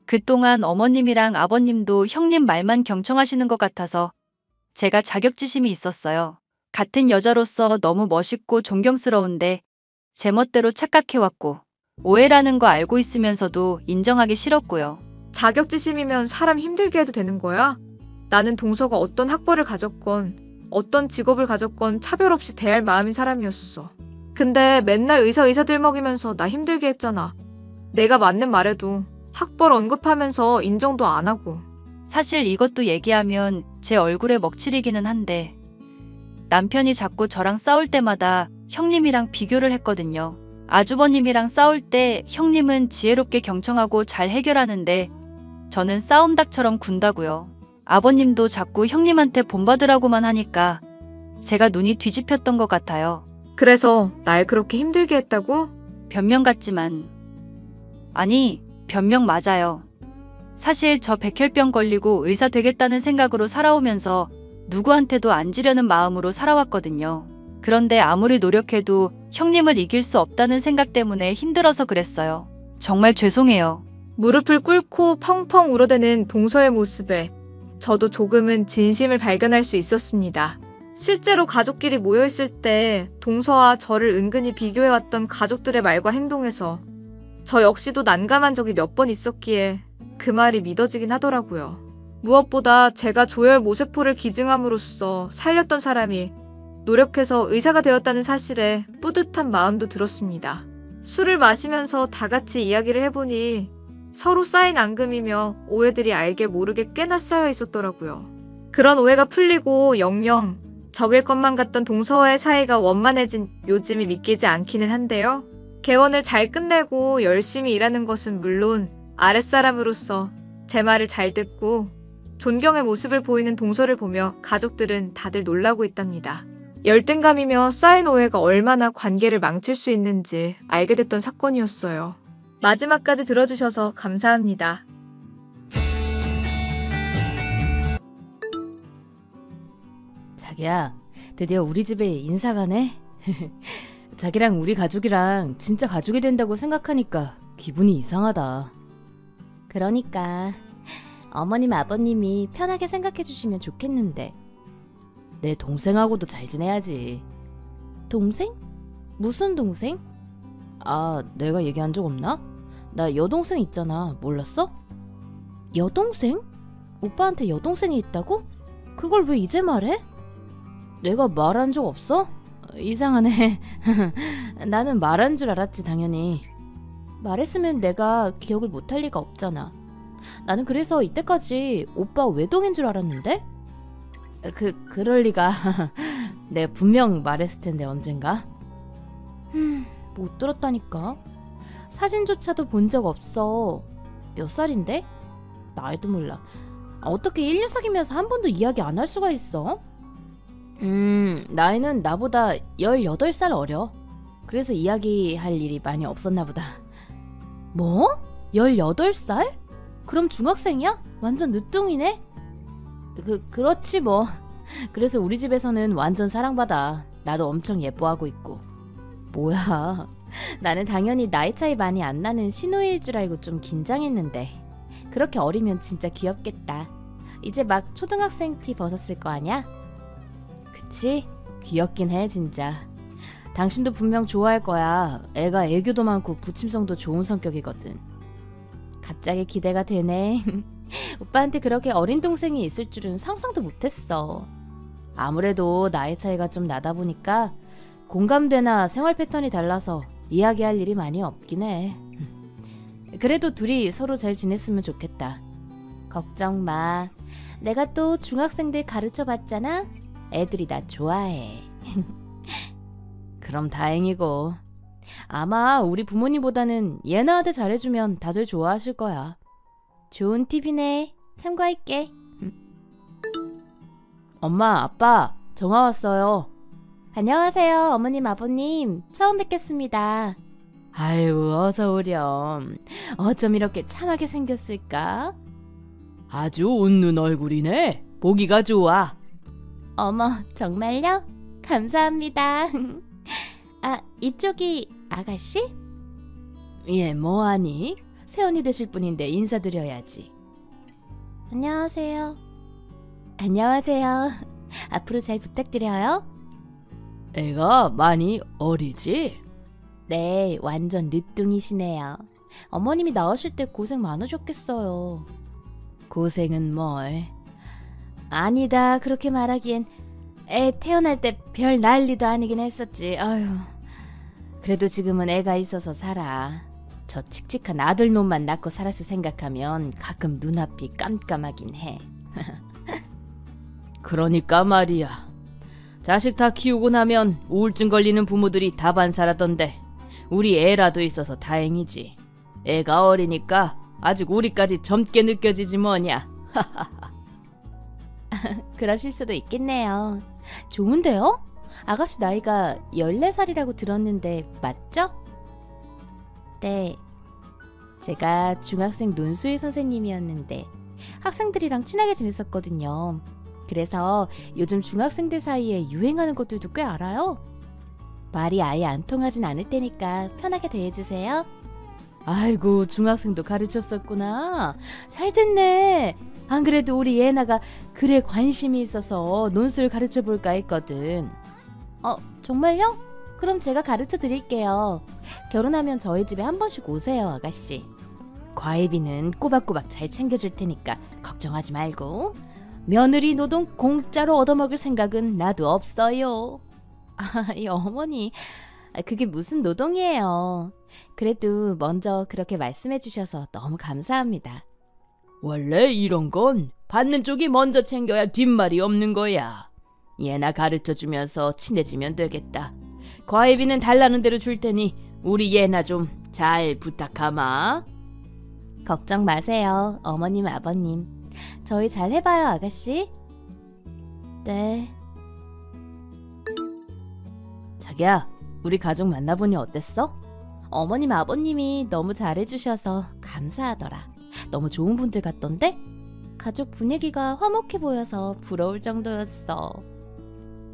그동안 어머님이랑 아버님도 형님 말만 경청하시는 것 같아서 제가 자격지심이 있었어요. 같은 여자로서 너무 멋있고 존경스러운데 제멋대로 착각해왔고 오해라는 거 알고 있으면서도 인정하기 싫었고요. 자격지심이면 사람 힘들게 해도 되는 거야? 나는 동서가 어떤 학벌을 가졌건 어떤 직업을 가졌건 차별 없이 대할 마음인 사람이었어. 근데 맨날 의사 들먹이면서 나 힘들게 했잖아. 내가 맞는 말에도 학벌 언급하면서 인정도 안 하고. 사실 이것도 얘기하면 제 얼굴에 먹칠이기는 한데 남편이 자꾸 저랑 싸울 때마다 형님이랑 비교를 했거든요. 아주버님이랑 싸울 때 형님은 지혜롭게 경청하고 잘 해결하는데 저는 싸움닭처럼 군다고요. 아버님도 자꾸 형님한테 본받으라고만 하니까 제가 눈이 뒤집혔던 것 같아요. 그래서 날 그렇게 힘들게 했다고? 변명 같지만 아니, 변명 맞아요. 사실 저 백혈병 걸리고 의사 되겠다는 생각으로 살아오면서 누구한테도 안 지려는 마음으로 살아왔거든요. 그런데 아무리 노력해도 형님을 이길 수 없다는 생각 때문에 힘들어서 그랬어요. 정말 죄송해요. 무릎을 꿇고 펑펑 울어대는 동서의 모습에 저도 조금은 진심을 발견할 수 있었습니다. 실제로 가족끼리 모여있을 때 동서와 저를 은근히 비교해왔던 가족들의 말과 행동에서 저 역시도 난감한 적이 몇 번 있었기에 그 말이 믿어지긴 하더라고요. 무엇보다 제가 조혈 모세포를 기증함으로써 살렸던 사람이 노력해서 의사가 되었다는 사실에 뿌듯한 마음도 들었습니다. 술을 마시면서 다 같이 이야기를 해보니 서로 쌓인 앙금이며 오해들이 알게 모르게 꽤나 쌓여 있었더라고요. 그런 오해가 풀리고 영영 적일 것만 같던 동서와의 사이가 원만해진 요즘이 믿기지 않기는 한데요. 개원을 잘 끝내고 열심히 일하는 것은 물론 아랫사람으로서 제 말을 잘 듣고 존경의 모습을 보이는 동서를 보며 가족들은 다들 놀라고 있답니다. 열등감이며 쌓인 오해가 얼마나 관계를 망칠 수 있는지 알게 됐던 사건이었어요. 마지막까지 들어주셔서 감사합니다. 자기야, 드디어 우리 집에 인사 가네? 자기랑 우리 가족이랑 진짜 가족이 된다고 생각하니까 기분이 이상하다. 그러니까 어머님 아버님이 편하게 생각해 주시면 좋겠는데. 내 동생하고도 잘 지내야지. 동생? 무슨 동생? 아, 내가 얘기한 적 없나? 나 여동생 있잖아. 몰랐어? 여동생? 오빠한테 여동생이 있다고? 그걸 왜 이제 말해? 내가 말한 적 없어? 이상하네. 나는 말한 줄 알았지, 당연히. 말했으면 내가 기억을 못할 리가 없잖아. 나는 그래서 이때까지 오빠 외동인 줄 알았는데? 그럴 리가. 내가 분명 말했을 텐데 언젠가. 못 들었다니까. 사진조차도 본 적 없어. 몇 살인데? 나이도 몰라. 어떻게 1년 사귀면서 한 번도 이야기 안 할 수가 있어? 나이는 나보다 18살 어려. 그래서 이야기할 일이 많이 없었나 보다. 뭐? 18살? 그럼 중학생이야? 완전 늦둥이네? 그렇지 뭐. 그래서 우리 집에서는 완전 사랑받아. 나도 엄청 예뻐하고 있고. 뭐야, 나는 당연히 나이 차이 많이 안 나는 신우이일 줄 알고 좀 긴장했는데 그렇게 어리면 진짜 귀엽겠다. 이제 막 초등학생 티 벗었을 거 아냐? 그치? 귀엽긴 해 진짜. 당신도 분명 좋아할 거야. 애가 애교도 많고 부침성도 좋은 성격이거든. 갑자기 기대가 되네. 오빠한테 그렇게 어린 동생이 있을 줄은 상상도 못했어. 아무래도 나이 차이가 좀 나다 보니까 공감대나 생활 패턴이 달라서 이야기할 일이 많이 없긴 해. 그래도 둘이 서로 잘 지냈으면 좋겠다. 걱정 마. 내가 또 중학생들 가르쳐 봤잖아. 애들이 나 좋아해. 그럼 다행이고. 아마 우리 부모님보다는 얘나한테 잘해주면 다들 좋아하실 거야. 좋은 팁이네. 참고할게. 엄마, 아빠, 전화 왔어요. 안녕하세요, 어머님, 아버님. 처음 뵙겠습니다. 아유, 어서 오렴. 어쩜 이렇게 참하게 생겼을까? 아주 웃는 얼굴이네. 보기가 좋아. 어머, 정말요? 감사합니다. 아, 이쪽이 아가씨? 예, 뭐하니? 새언니 되실 분인데 인사드려야지. 안녕하세요. 안녕하세요. 앞으로 잘 부탁드려요. 애가 많이 어리지? 네, 완전 늦둥이시네요. 어머님이 나으실 때 고생 많으셨겠어요. 고생은 뭘? 아니다, 그렇게 말하기엔 애 태어날 때 별 난리도 아니긴 했었지. 아유, 그래도 지금은 애가 있어서 살아. 저 칙칙한 아들놈만 낳고 살았을 생각하면 가끔 눈앞이 깜깜하긴 해. 그러니까 말이야. 자식 다 키우고 나면 우울증 걸리는 부모들이 다반사라던데 우리 애라도 있어서 다행이지. 애가 어리니까 아직 우리까지 젊게 느껴지지 뭐냐. 그러실 수도 있겠네요. 좋은데요? 아가씨 나이가 14살이라고 들었는데 맞죠? 네. 제가 중학생 논술 선생님이었는데 학생들이랑 친하게 지냈었거든요. 그래서 요즘 중학생들 사이에 유행하는 것들도 꽤 알아요. 말이 아예 안 통하진 않을 테니까 편하게 대해주세요. 아이고, 중학생도 가르쳤었구나. 잘 됐네. 안 그래도 우리 예나가 글에 관심이 있어서 논술 가르쳐볼까 했거든. 정말요? 그럼 제가 가르쳐 드릴게요. 결혼하면 저희 집에 한 번씩 오세요, 아가씨. 과외비는 꼬박꼬박 잘 챙겨줄 테니까 걱정하지 말고. 며느리 노동 공짜로 얻어먹을 생각은 나도 없어요. 이 어머니, 그게 무슨 노동이에요. 그래도 먼저 그렇게 말씀해 주셔서 너무 감사합니다. 원래 이런 건 받는 쪽이 먼저 챙겨야 뒷말이 없는 거야. 얘나 가르쳐주면서 친해지면 되겠다. 과외비는 달라는 대로 줄 테니 우리 얘나 좀 잘 부탁하마. 걱정 마세요, 어머님, 아버님. 저희 잘 해봐요, 아가씨. 네. 자기야, 우리 가족 만나보니 어땠어? 어머님, 아버님이 너무 잘해주셔서 감사하더라. 너무 좋은 분들 같던데? 가족 분위기가 화목해 보여서 부러울 정도였어.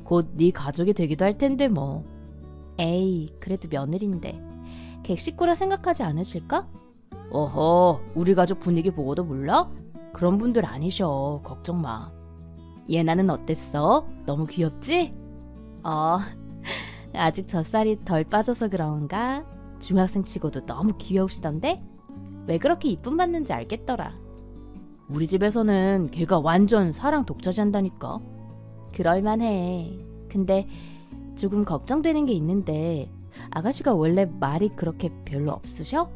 곧 네 가족이 되기도 할 텐데 뭐. 에이, 그래도 며느리인데 객식구라 생각하지 않으실까? 어허, 우리 가족 분위기 보고도 몰라? 그런 분들 아니셔. 걱정 마. 예나는 어땠어? 너무 귀엽지? 아직 젖살이 덜 빠져서 그런가? 중학생 치고도 너무 귀여우시던데? 왜 그렇게 이쁨 받는지 알겠더라. 우리 집에서는 걔가 완전 사랑 독차지한다니까. 그럴만해. 근데 조금 걱정되는 게 있는데 아가씨가 원래 말이 그렇게 별로 없으셔?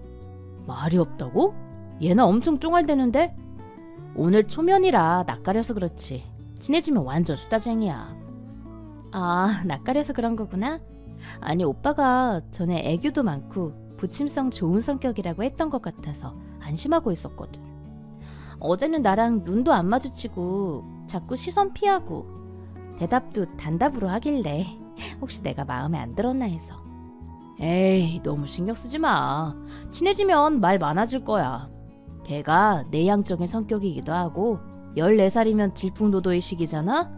말이 없다고? 얘나 엄청 쫑알대는데? 오늘 초면이라 낯가려서 그렇지. 친해지면 완전 수다쟁이야. 아, 낯가려서 그런 거구나. 아니, 오빠가 전에 애교도 많고 부침성 좋은 성격이라고 했던 것 같아서 안심하고 있었거든. 어제는 나랑 눈도 안 마주치고 자꾸 시선 피하고 대답도 단답으로 하길래 혹시 내가 마음에 안 들었나 해서. 에이, 너무 신경 쓰지 마. 친해지면 말 많아질 거야. 걔가 내향적인 성격이기도 하고 14살이면 질풍노도의 시기잖아?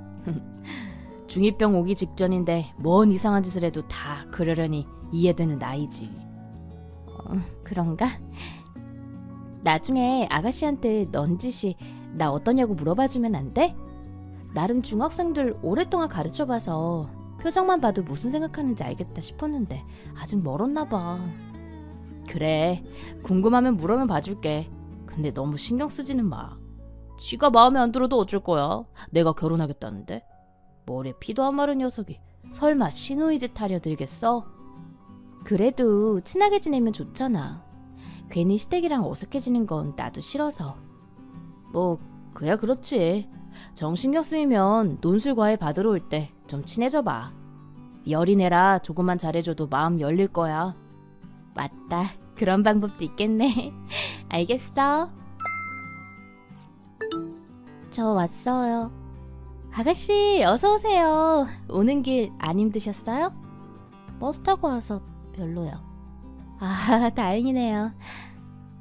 중2병 오기 직전인데 뭔 이상한 짓을 해도 다 그러려니 이해되는 나이지. 그런가? 나중에 아가씨한테 넌지시 나 어떠냐고 물어봐주면 안 돼? 나름 중학생들 오랫동안 가르쳐봐서 표정만 봐도 무슨 생각하는지 알겠다 싶었는데 아직 멀었나 봐. 그래, 궁금하면 물어는 봐줄게. 근데 너무 신경 쓰지는 마. 지가 마음에 안 들어도 어쩔 거야. 내가 결혼하겠다는데. 머리에 피도 안 마른 녀석이 설마 시누이 짓 하려 들겠어? 그래도 친하게 지내면 좋잖아. 괜히 시댁이랑 어색해지는 건 나도 싫어서. 뭐 그야 그렇지. 정 신경 쓰이면 논술 과외 받으러 올 때 좀 친해져 봐. 여린애라 조금만 잘해줘도 마음 열릴 거야. 맞다. 그런 방법도 있겠네. 알겠어. 저 왔어요. 아가씨, 어서 오세요. 오는 길 안 힘드셨어요? 버스 타고 와서 별로요. 아, 다행이네요.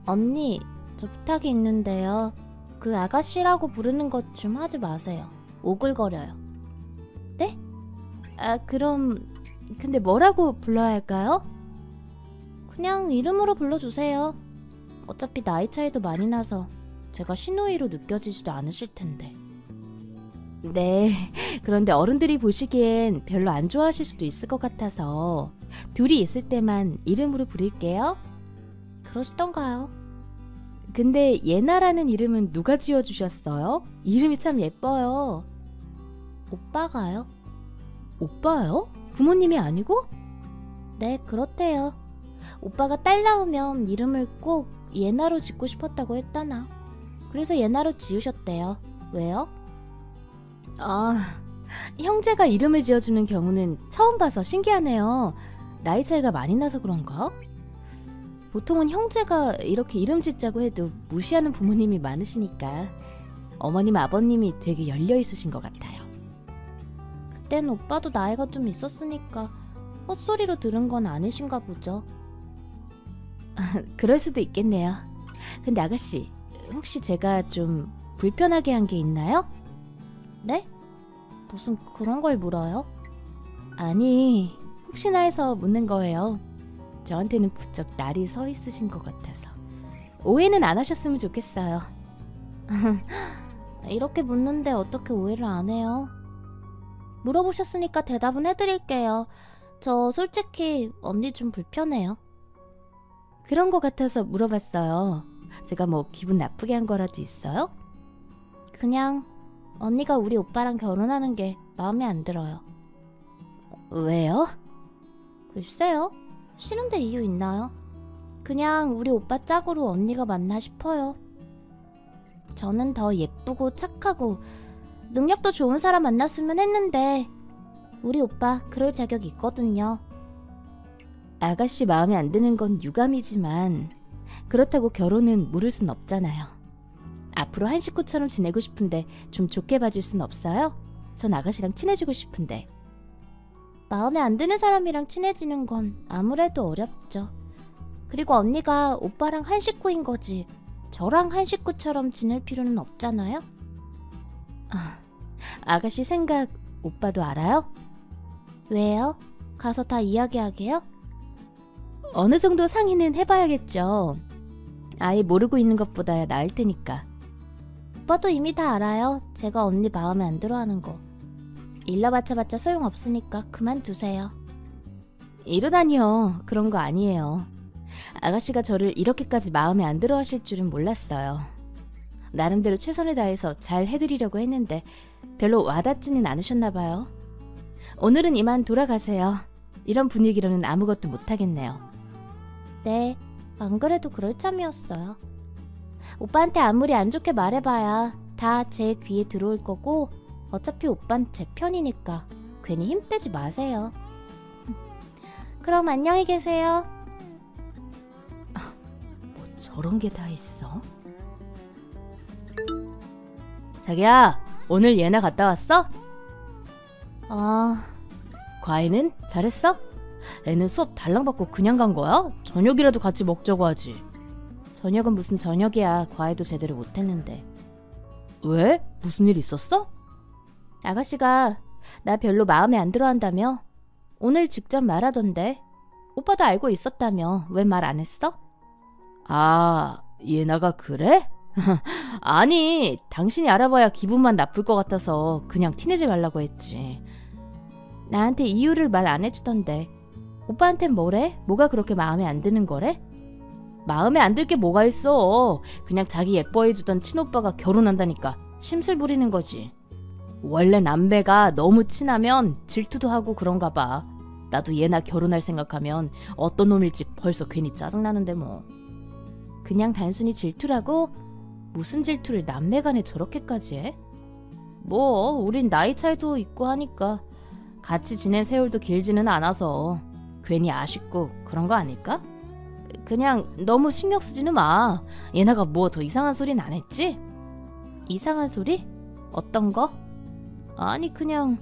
언니, 저 부탁이 있는데요. 그 아가씨라고 부르는 것 좀 하지 마세요. 오글거려요. 네? 그럼 근데 뭐라고 불러야 할까요? 그냥 이름으로 불러주세요. 어차피 나이 차이도 많이 나서 제가 시누이로 느껴지지도 않으실 텐데. 네, 그런데 어른들이 보시기엔 별로 안 좋아하실 수도 있을 것 같아서 둘이 있을 때만 이름으로 부를게요. 그러시던가요? 근데 예나라는 이름은 누가 지어주셨어요? 이름이 참 예뻐요. 오빠가요? 오빠요? 부모님이 아니고? 네, 그렇대요. 오빠가 딸 낳으면 이름을 꼭 예나로 짓고 싶었다고 했다나. 그래서 예나로 지으셨대요. 왜요? 형제가 이름을 지어주는 경우는 처음 봐서 신기하네요. 나이 차이가 많이 나서 그런가? 보통은 형제가 이렇게 이름 짓자고 해도 무시하는 부모님이 많으시니까 어머님 아버님이 되게 열려있으신 것 같아요. 그땐 오빠도 나이가 좀 있었으니까 헛소리로 들은 건 아니신가 보죠. 그럴 수도 있겠네요. 근데 아가씨, 혹시 제가 좀 불편하게 한 게 있나요? 네? 무슨 그런 걸 물어요? 아니, 혹시나 해서 묻는 거예요. 저한테는 부쩍 날이 서 있으신 것 같아서. 오해는 안 하셨으면 좋겠어요. 이렇게 묻는데 어떻게 오해를 안 해요? 물어보셨으니까 대답은 해드릴게요. 저 솔직히 언니 좀 불편해요. 그런 것 같아서 물어봤어요. 제가 뭐 기분 나쁘게 한 거라도 있어요? 그냥 언니가 우리 오빠랑 결혼하는 게 마음에 안 들어요. 왜요? 글쎄요. 싫은데 이유 있나요? 그냥 우리 오빠 짝으로 언니가 맞나 싶어요. 저는 더 예쁘고 착하고 능력도 좋은 사람 만났으면 했는데 우리 오빠 그럴 자격이 있거든요. 아가씨 마음에 안 드는 건 유감이지만 그렇다고 결혼은 물을 순 없잖아요. 앞으로 한 식구처럼 지내고 싶은데 좀 좋게 봐줄 순 없어요? 전 아가씨랑 친해지고 싶은데. 마음에 안 드는 사람이랑 친해지는 건 아무래도 어렵죠. 그리고 언니가 오빠랑 한 식구인 거지 저랑 한 식구처럼 지낼 필요는 없잖아요? 아가씨 생각 오빠도 알아요? 왜요? 가서 다 이야기하게요? 어느 정도 상의는 해봐야겠죠. 아예 모르고 있는 것보다 나을 테니까. 오빠도 이미 다 알아요. 제가 언니 마음에 안 들어하는 거. 일러바쳐봤자 소용없으니까 그만두세요. 이러다니요. 그런 거 아니에요. 아가씨가 저를 이렇게까지 마음에 안 들어하실 줄은 몰랐어요. 나름대로 최선을 다해서 잘 해드리려고 했는데 별로 와닿지는 않으셨나봐요. 오늘은 이만 돌아가세요. 이런 분위기로는 아무것도 못하겠네요. 네, 안 그래도 그럴 참이었어요. 오빠한테 아무리 안 좋게 말해봐야 다 제 귀에 들어올 거고 어차피 오빤 제 편이니까 괜히 힘 빼지 마세요. 그럼 안녕히 계세요. 뭐 저런 게 다 있어? 자기야, 오늘 예나 갔다 왔어? 과외는 잘했어? 애는 수업 달랑 받고 그냥 간 거야? 저녁이라도 같이 먹자고 하지. 저녁은 무슨 저녁이야. 과외도 제대로 못했는데. 왜? 무슨 일 있었어? 아가씨가 나 별로 마음에 안 들어한다며? 오늘 직접 말하던데. 오빠도 알고 있었다며. 왜 말 안 했어? 예나가 그래? 아니, 당신이 알아봐야 기분만 나쁠 것 같아서 그냥 티내지 말라고 했지. 나한테 이유를 말 안 해주던데. 오빠한텐 뭐래? 뭐가 그렇게 마음에 안 드는 거래? 마음에 안 들 게 뭐가 있어. 그냥 자기 예뻐해주던 친오빠가 결혼한다니까 심술 부리는 거지. 원래 남배가 너무 친하면 질투도 하고 그런가 봐. 나도 얘나 결혼할 생각하면 어떤 놈일지 벌써 괜히 짜증나는데 뭐. 그냥 단순히 질투라고? 무슨 질투를 남매간에 저렇게까지 해? 뭐 우린 나이 차이도 있고 하니까 같이 지낸 세월도 길지는 않아서 괜히 아쉽고 그런 거 아닐까? 그냥 너무 신경 쓰지는 마. 얘나가 뭐 더 이상한 소리는 안 했지? 이상한 소리? 어떤 거? 아니 그냥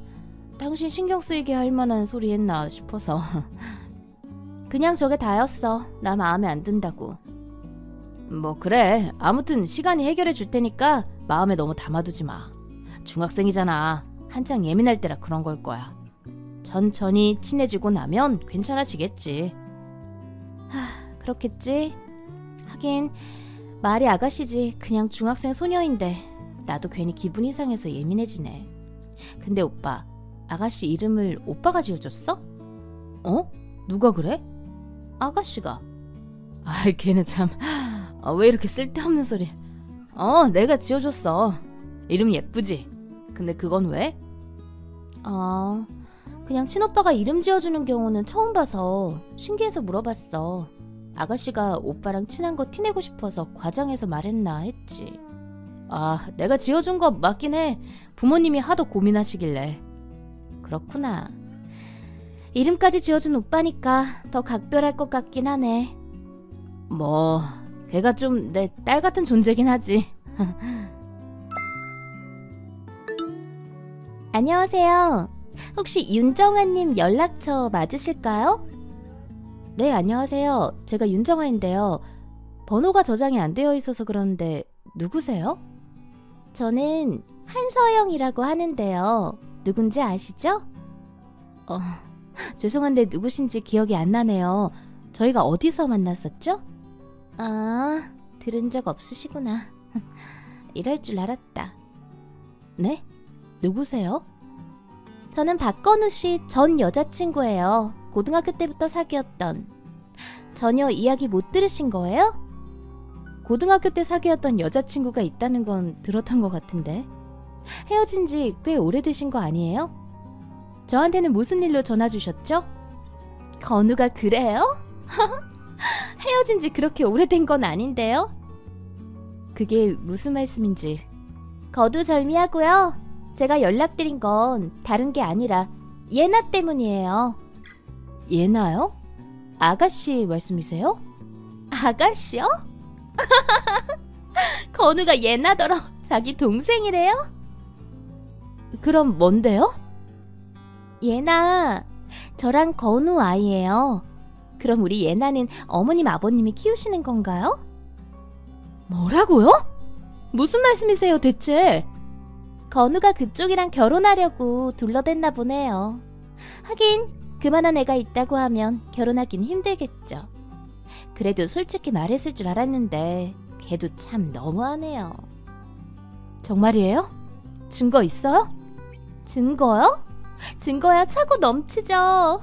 당신 신경 쓰이게 할 만한 소리 했나 싶어서. 그냥 저게 다였어. 나 마음에 안 든다고. 뭐 그래. 아무튼 시간이 해결해 줄 테니까 마음에 너무 담아두지 마. 중학생이잖아. 한창 예민할 때라 그런 걸 거야. 천천히 친해지고 나면 괜찮아지겠지. 그렇겠지. 하긴 말이 아가씨지. 그냥 중학생 소녀인데 나도 괜히 기분 이상해서 예민해지네. 근데 오빠, 아가씨 이름을 오빠가 지어줬어? 어? 누가 그래? 아가씨가. 걔는 참... 왜 이렇게 쓸데없는 소리. 내가 지어줬어. 이름 예쁘지? 근데 그건 왜? 그냥 친오빠가 이름 지어주는 경우는 처음 봐서 신기해서 물어봤어. 아가씨가 오빠랑 친한 거 티내고 싶어서 과장해서 말했나 했지. 내가 지어준 거 맞긴 해. 부모님이 하도 고민하시길래. 그렇구나. 이름까지 지어준 오빠니까 더 각별할 것 같긴 하네. 뭐 걔가 좀 내 딸 같은 존재긴 하지. 안녕하세요. 혹시 윤정아님 연락처 맞으실까요? 네, 안녕하세요. 제가 윤정아인데요. 번호가 저장이 안 되어 있어서 그런데 누구세요? 저는 한서영이라고 하는데요. 누군지 아시죠? 죄송한데 누구신지 기억이 안 나네요. 저희가 어디서 만났었죠? 들은 적 없으시구나. 이럴 줄 알았다. 네? 누구세요? 저는 박건우 씨 전 여자친구예요. 고등학교 때부터 사귀었던. 전혀 이야기 못 들으신 거예요? 고등학교 때 사귀었던 여자친구가 있다는 건 들었던 것 같은데. 헤어진 지 꽤 오래되신 거 아니에요? 저한테는 무슨 일로 전화 주셨죠? 건우가 그래요? 헤어진 지 그렇게 오래된 건 아닌데요? 그게 무슨 말씀인지. 거두절미하고요. 제가 연락드린 건 다른 게 아니라 예나 때문이에요. 예나요? 아가씨 말씀이세요? 아가씨요? 건우가 예나더러 자기 동생이래요? 그럼 뭔데요? 예나, 저랑 건우 아이예요. 그럼 우리 예나는 어머님 아버님이 키우시는 건가요? 뭐라고요? 무슨 말씀이세요 대체? 건우가 그쪽이랑 결혼하려고 둘러댔나 보네요. 하긴 그만한 애가 있다고 하면 결혼하긴 힘들겠죠. 그래도 솔직히 말했을 줄 알았는데 걔도 참 너무하네요. 정말이에요? 증거 있어요? 증거요? 증거야 차고 넘치죠.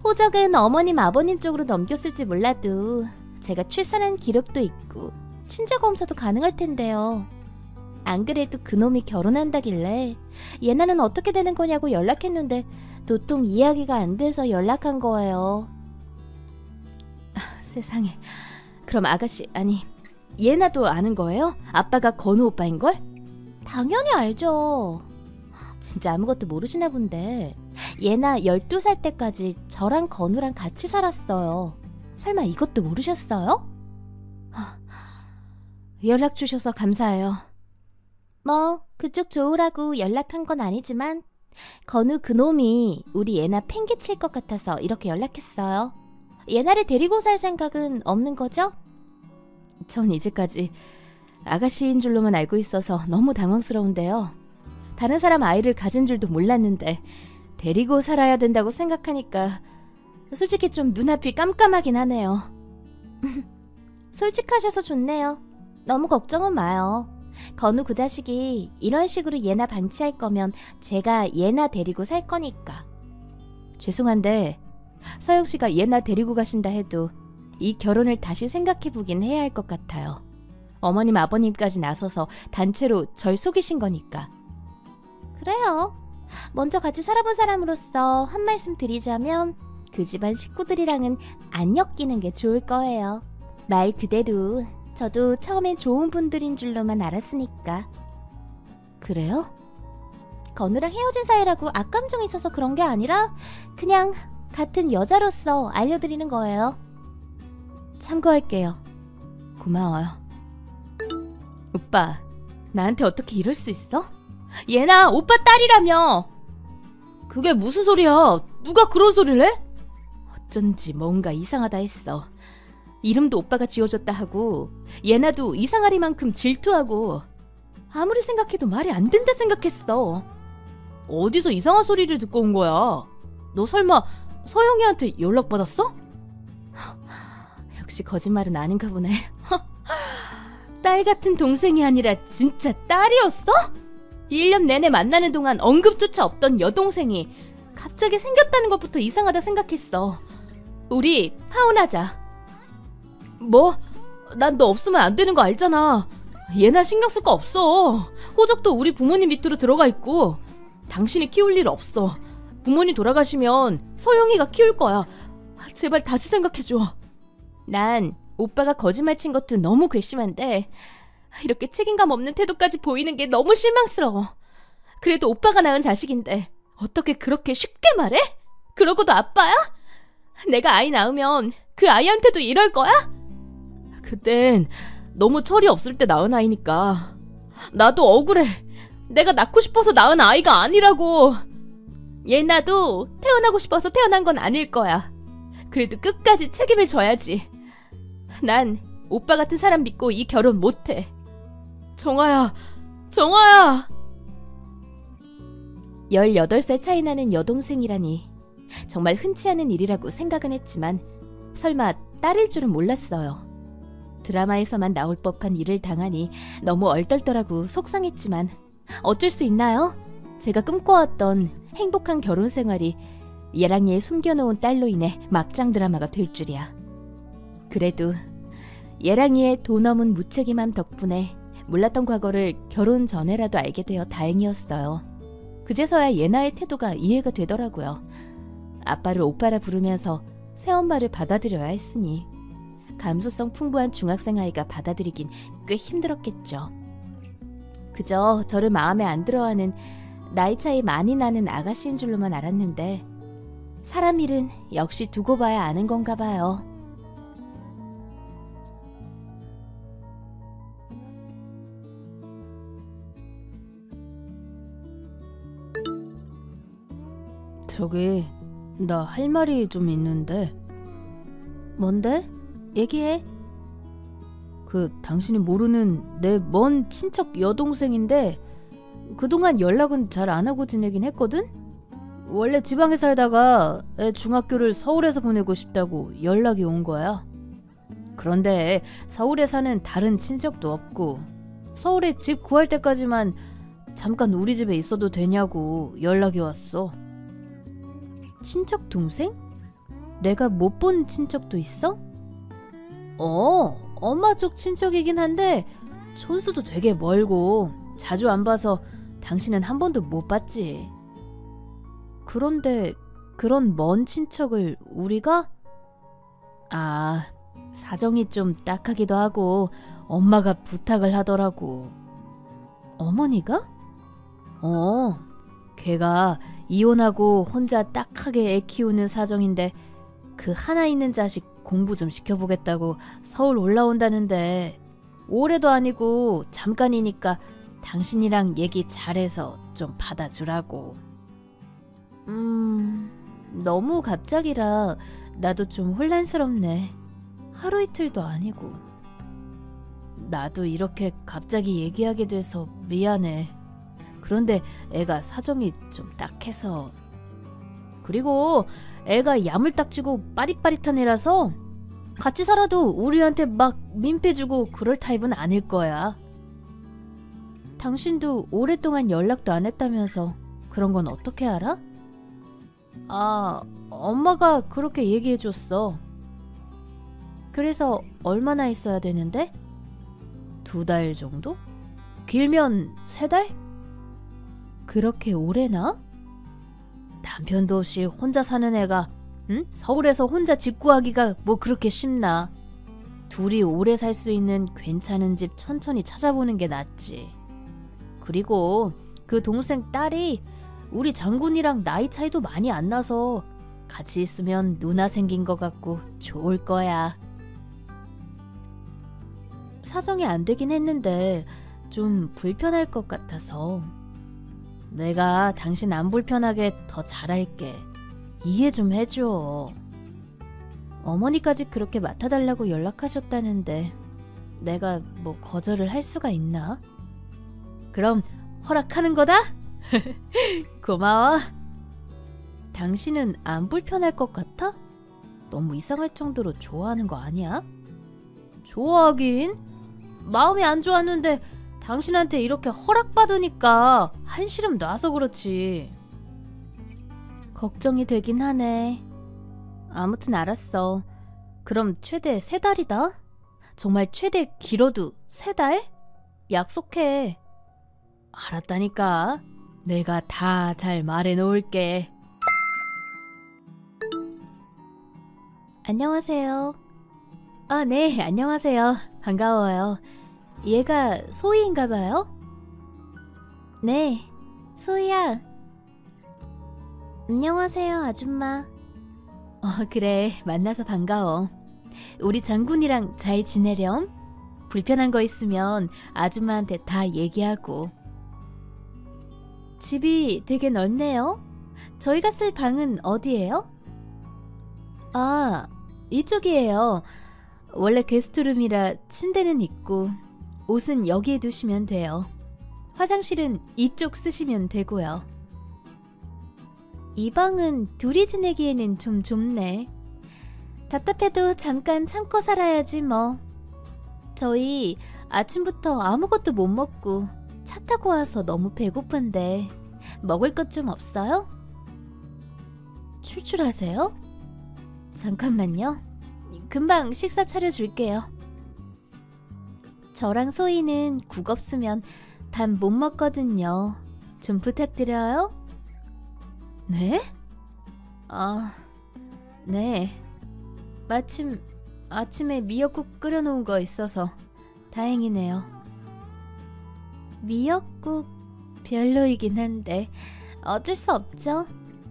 호적은 어머님 아버님 쪽으로 넘겼을지 몰라도 제가 출산한 기록도 있고 친자 검사도 가능할 텐데요. 안 그래도 그놈이 결혼한다길래 예나는 어떻게 되는 거냐고 연락했는데 도통 이야기가 안 돼서 연락한 거예요. 세상에. 그럼 아가씨, 아니 예나도 아는 거예요? 아빠가 건우 오빠인걸? 당연히 알죠. 진짜 아무것도 모르시나 본데. 예나 12살 때까지 저랑 건우랑 같이 살았어요. 설마 이것도 모르셨어요? 연락 주셔서 감사해요. 뭐 그쪽 좋으라고 연락한 건 아니지만 건우 그놈이 우리 예나 팽개칠 것 같아서 이렇게 연락했어요. 예나를 데리고 살 생각은 없는 거죠? 전 이제까지 아가씨인 줄로만 알고 있어서 너무 당황스러운데요. 다른 사람 아이를 가진 줄도 몰랐는데 데리고 살아야 된다고 생각하니까 솔직히 좀 눈앞이 깜깜하긴 하네요. 솔직하셔서 좋네요. 너무 걱정은 마요. 건우 그 자식이 이런 식으로 예나 방치할 거면 제가 예나 데리고 살 거니까. 죄송한데 서영씨가 예나 데리고 가신다 해도 이 결혼을 다시 생각해보긴 해야 할 것 같아요. 어머님 아버님까지 나서서 단체로 절 속이신 거니까. 그래요. 먼저 같이 살아본 사람으로서 한 말씀 드리자면 그 집안 식구들이랑은 안 엮이는 게 좋을 거예요. 말 그대로 저도 처음엔 좋은 분들인 줄로만 알았으니까. 그래요? 건우랑 헤어진 사이라고 악감정이 있어서 그런 게 아니라 그냥 같은 여자로서 알려드리는 거예요. 참고할게요. 고마워요. 오빠, 나한테 어떻게 이럴 수 있어? 얘나 오빠 딸이라며. 그게 무슨 소리야? 누가 그런 소리를 해? 어쩐지 뭔가 이상하다 했어. 이름도 오빠가 지어줬다 하고 얘나도 이상하리만큼 질투하고 아무리 생각해도 말이 안 된다 생각했어. 어디서 이상한 소리를 듣고 온 거야? 너 설마 서영이한테 연락받았어? 역시 거짓말은 아닌가 보네. 딸 같은 동생이 아니라 진짜 딸이었어? 1년 내내 만나는 동안 언급조차 없던 여동생이 갑자기 생겼다는 것부터 이상하다 생각했어. 우리 파혼하자. 뭐? 난 너 없으면 안 되는 거 알잖아. 얘나 신경 쓸 거 없어. 호적도 우리 부모님 밑으로 들어가 있고 당신이 키울 일 없어. 부모님 돌아가시면 서영이가 키울 거야. 제발 다시 생각해줘. 난 오빠가 거짓말 친 것도 너무 괘씸한데 이렇게 책임감 없는 태도까지 보이는 게 너무 실망스러워. 그래도 오빠가 낳은 자식인데 어떻게 그렇게 쉽게 말해? 그러고도 아빠야? 내가 아이 낳으면 그 아이한테도 이럴 거야? 그땐 너무 철이 없을 때 낳은 아이니까. 나도 억울해. 내가 낳고 싶어서 낳은 아이가 아니라고. 얘나도 태어나고 싶어서 태어난 건 아닐 거야. 그래도 끝까지 책임을 져야지. 난 오빠 같은 사람 믿고 이 결혼 못해. 정아야, 정아야. 18살 차이 나는 여동생이라니 정말 흔치 않은 일이라고 생각은 했지만 설마 딸일 줄은 몰랐어요. 드라마에서만 나올 법한 일을 당하니 너무 얼떨떨하고 속상했지만 어쩔 수 있나요? 제가 꿈꿔왔던 행복한 결혼 생활이 예랑이의 숨겨놓은 딸로 인해 막장 드라마가 될 줄이야. 그래도 예랑이의 도 넘은 무책임함 덕분에 몰랐던 과거를 결혼 전에라도 알게 되어 다행이었어요. 그제서야 예나의 태도가 이해가 되더라고요. 아빠를 오빠라 부르면서 새엄마를 받아들여야 했으니 감수성 풍부한 중학생 아이가 받아들이긴 꽤 힘들었겠죠. 그저 저를 마음에 안 들어하는 나이 차이 많이 나는 아가씨인 줄로만 알았는데 사람 일은 역시 두고 봐야 아는 건가 봐요. 저기 나 할 말이 좀 있는데. 뭔데? 얘기해. 당신이 모르는 내 먼 친척 여동생인데 그동안 연락은 잘 안 하고 지내긴 했거든? 원래 지방에 살다가 애 중학교를 서울에서 보내고 싶다고 연락이 온 거야. 그런데 서울에 사는 다른 친척도 없고 서울에 집 구할 때까지만 잠깐 우리 집에 있어도 되냐고 연락이 왔어. 친척 동생? 내가 못 본 친척도 있어? 엄마 쪽 친척이긴 한데 촌수도 되게 멀고 자주 안 봐서 당신은 한 번도 못 봤지. 그런데 그런 먼 친척을 우리가? 사정이 좀 딱하기도 하고 엄마가 부탁을 하더라고. 어머니가? 걔가 이혼하고 혼자 딱하게 애 키우는 사정인데 그 하나 있는 자식 공부 좀 시켜보겠다고 서울 올라온다는데 올해도 아니고 잠깐이니까 당신이랑 얘기 잘해서 좀 받아주라고. 너무 갑작이라 나도 좀 혼란스럽네. 하루 이틀도 아니고. 나도 이렇게 갑자기 얘기하게 돼서 미안해. 그런데 애가 사정이 좀 딱해서. 그리고 애가 야물딱지고 빠릿빠릿한 애라서 같이 살아도 우리한테 막 민폐주고 그럴 타입은 아닐 거야. 당신도 오랫동안 연락도 안 했다면서 그런 건 어떻게 알아? 엄마가 그렇게 얘기해줬어. 그래서 얼마나 있어야 되는데? 2달 정도? 길면 3달? 그렇게 오래나? 남편도 없이 혼자 사는 애가 서울에서 혼자 집 구하기가 뭐 그렇게 쉽나. 둘이 오래 살 수 있는 괜찮은 집 천천히 찾아보는 게 낫지. 그리고 그 동생 딸이 우리 장군이랑 나이 차이도 많이 안 나서 같이 있으면 누나 생긴 것 같고 좋을 거야. 사정이 안 되긴 했는데 좀 불편할 것 같아서. 내가 당신 안 불편하게 더 잘할게. 이해 좀 해줘. 어머니까지 그렇게 맡아달라고 연락하셨다는데 내가 뭐 거절을 할 수가 있나? 그럼 허락하는 거다? 고마워. 당신은 안 불편할 것 같아? 너무 이상할 정도로 좋아하는 거 아니야? 좋아하긴? 마음이 안 좋았는데 당신한테 이렇게 허락받으니까 한시름 놔서 그렇지. 걱정이 되긴 하네. 아무튼 알았어. 그럼 최대 3달이다. 정말 최대 길어도 3달? 약속해. 알았다니까. 내가 다 잘 말해놓을게. 안녕하세요. 아, 네, 안녕하세요. 반가워요. 얘가 소희인가봐요? 네, 소희야. 안녕하세요, 아줌마. 그래, 만나서 반가워. 우리 장군이랑 잘 지내렴? 불편한 거 있으면 아줌마한테 다 얘기하고. 집이 되게 넓네요. 저희가 쓸 방은 어디예요? 아, 이쪽이에요. 원래 게스트룸이라 침대는 있고 옷은 여기에 두시면 돼요. 화장실은 이쪽 쓰시면 되고요. 이 방은 둘이 지내기에는 좀 좁네. 답답해도 잠깐 참고 살아야지 뭐. 저희 아침부터 아무것도 못 먹고 차 타고 와서 너무 배고픈데 먹을 것 좀 없어요? 출출하세요? 잠깐만요. 금방 식사 차려줄게요. 저랑 소희는 국 없으면 밥 못 먹거든요. 좀 부탁드려요. 네? 네. 마침 아침에 미역국 끓여놓은 거 있어서 다행이네요. 미역국 별로이긴 한데 어쩔 수 없죠.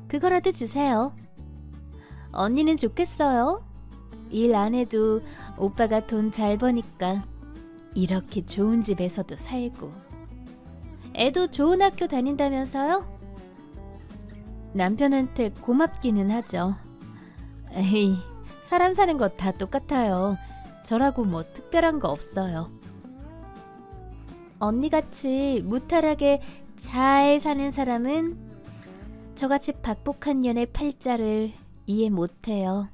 그거라도 주세요. 언니는 좋겠어요. 일 안 해도 오빠가 돈 잘 버니까 이렇게 좋은 집에서도 살고 애도 좋은 학교 다닌다면서요? 남편한테 고맙기는 하죠. 에이, 사람 사는 거 다 똑같아요. 저라고 뭐 특별한 거 없어요. 언니같이 무탈하게 잘 사는 사람은 저같이 박복한 년의 팔자를 이해 못해요.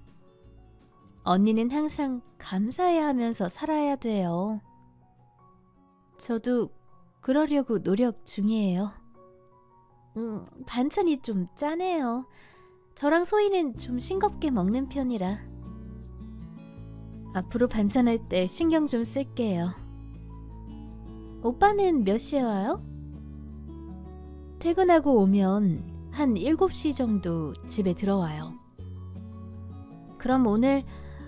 언니는 항상 감사해야 하면서 살아야 돼요. 저도 그러려고 노력 중이에요. 반찬이 좀 짜네요. 저랑 소희는 좀 싱겁게 먹는 편이라. 앞으로 반찬할 때 신경 좀 쓸게요. 오빠는 몇 시에 와요? 퇴근하고 오면 한 7시 정도 집에 들어와요. 그럼 오늘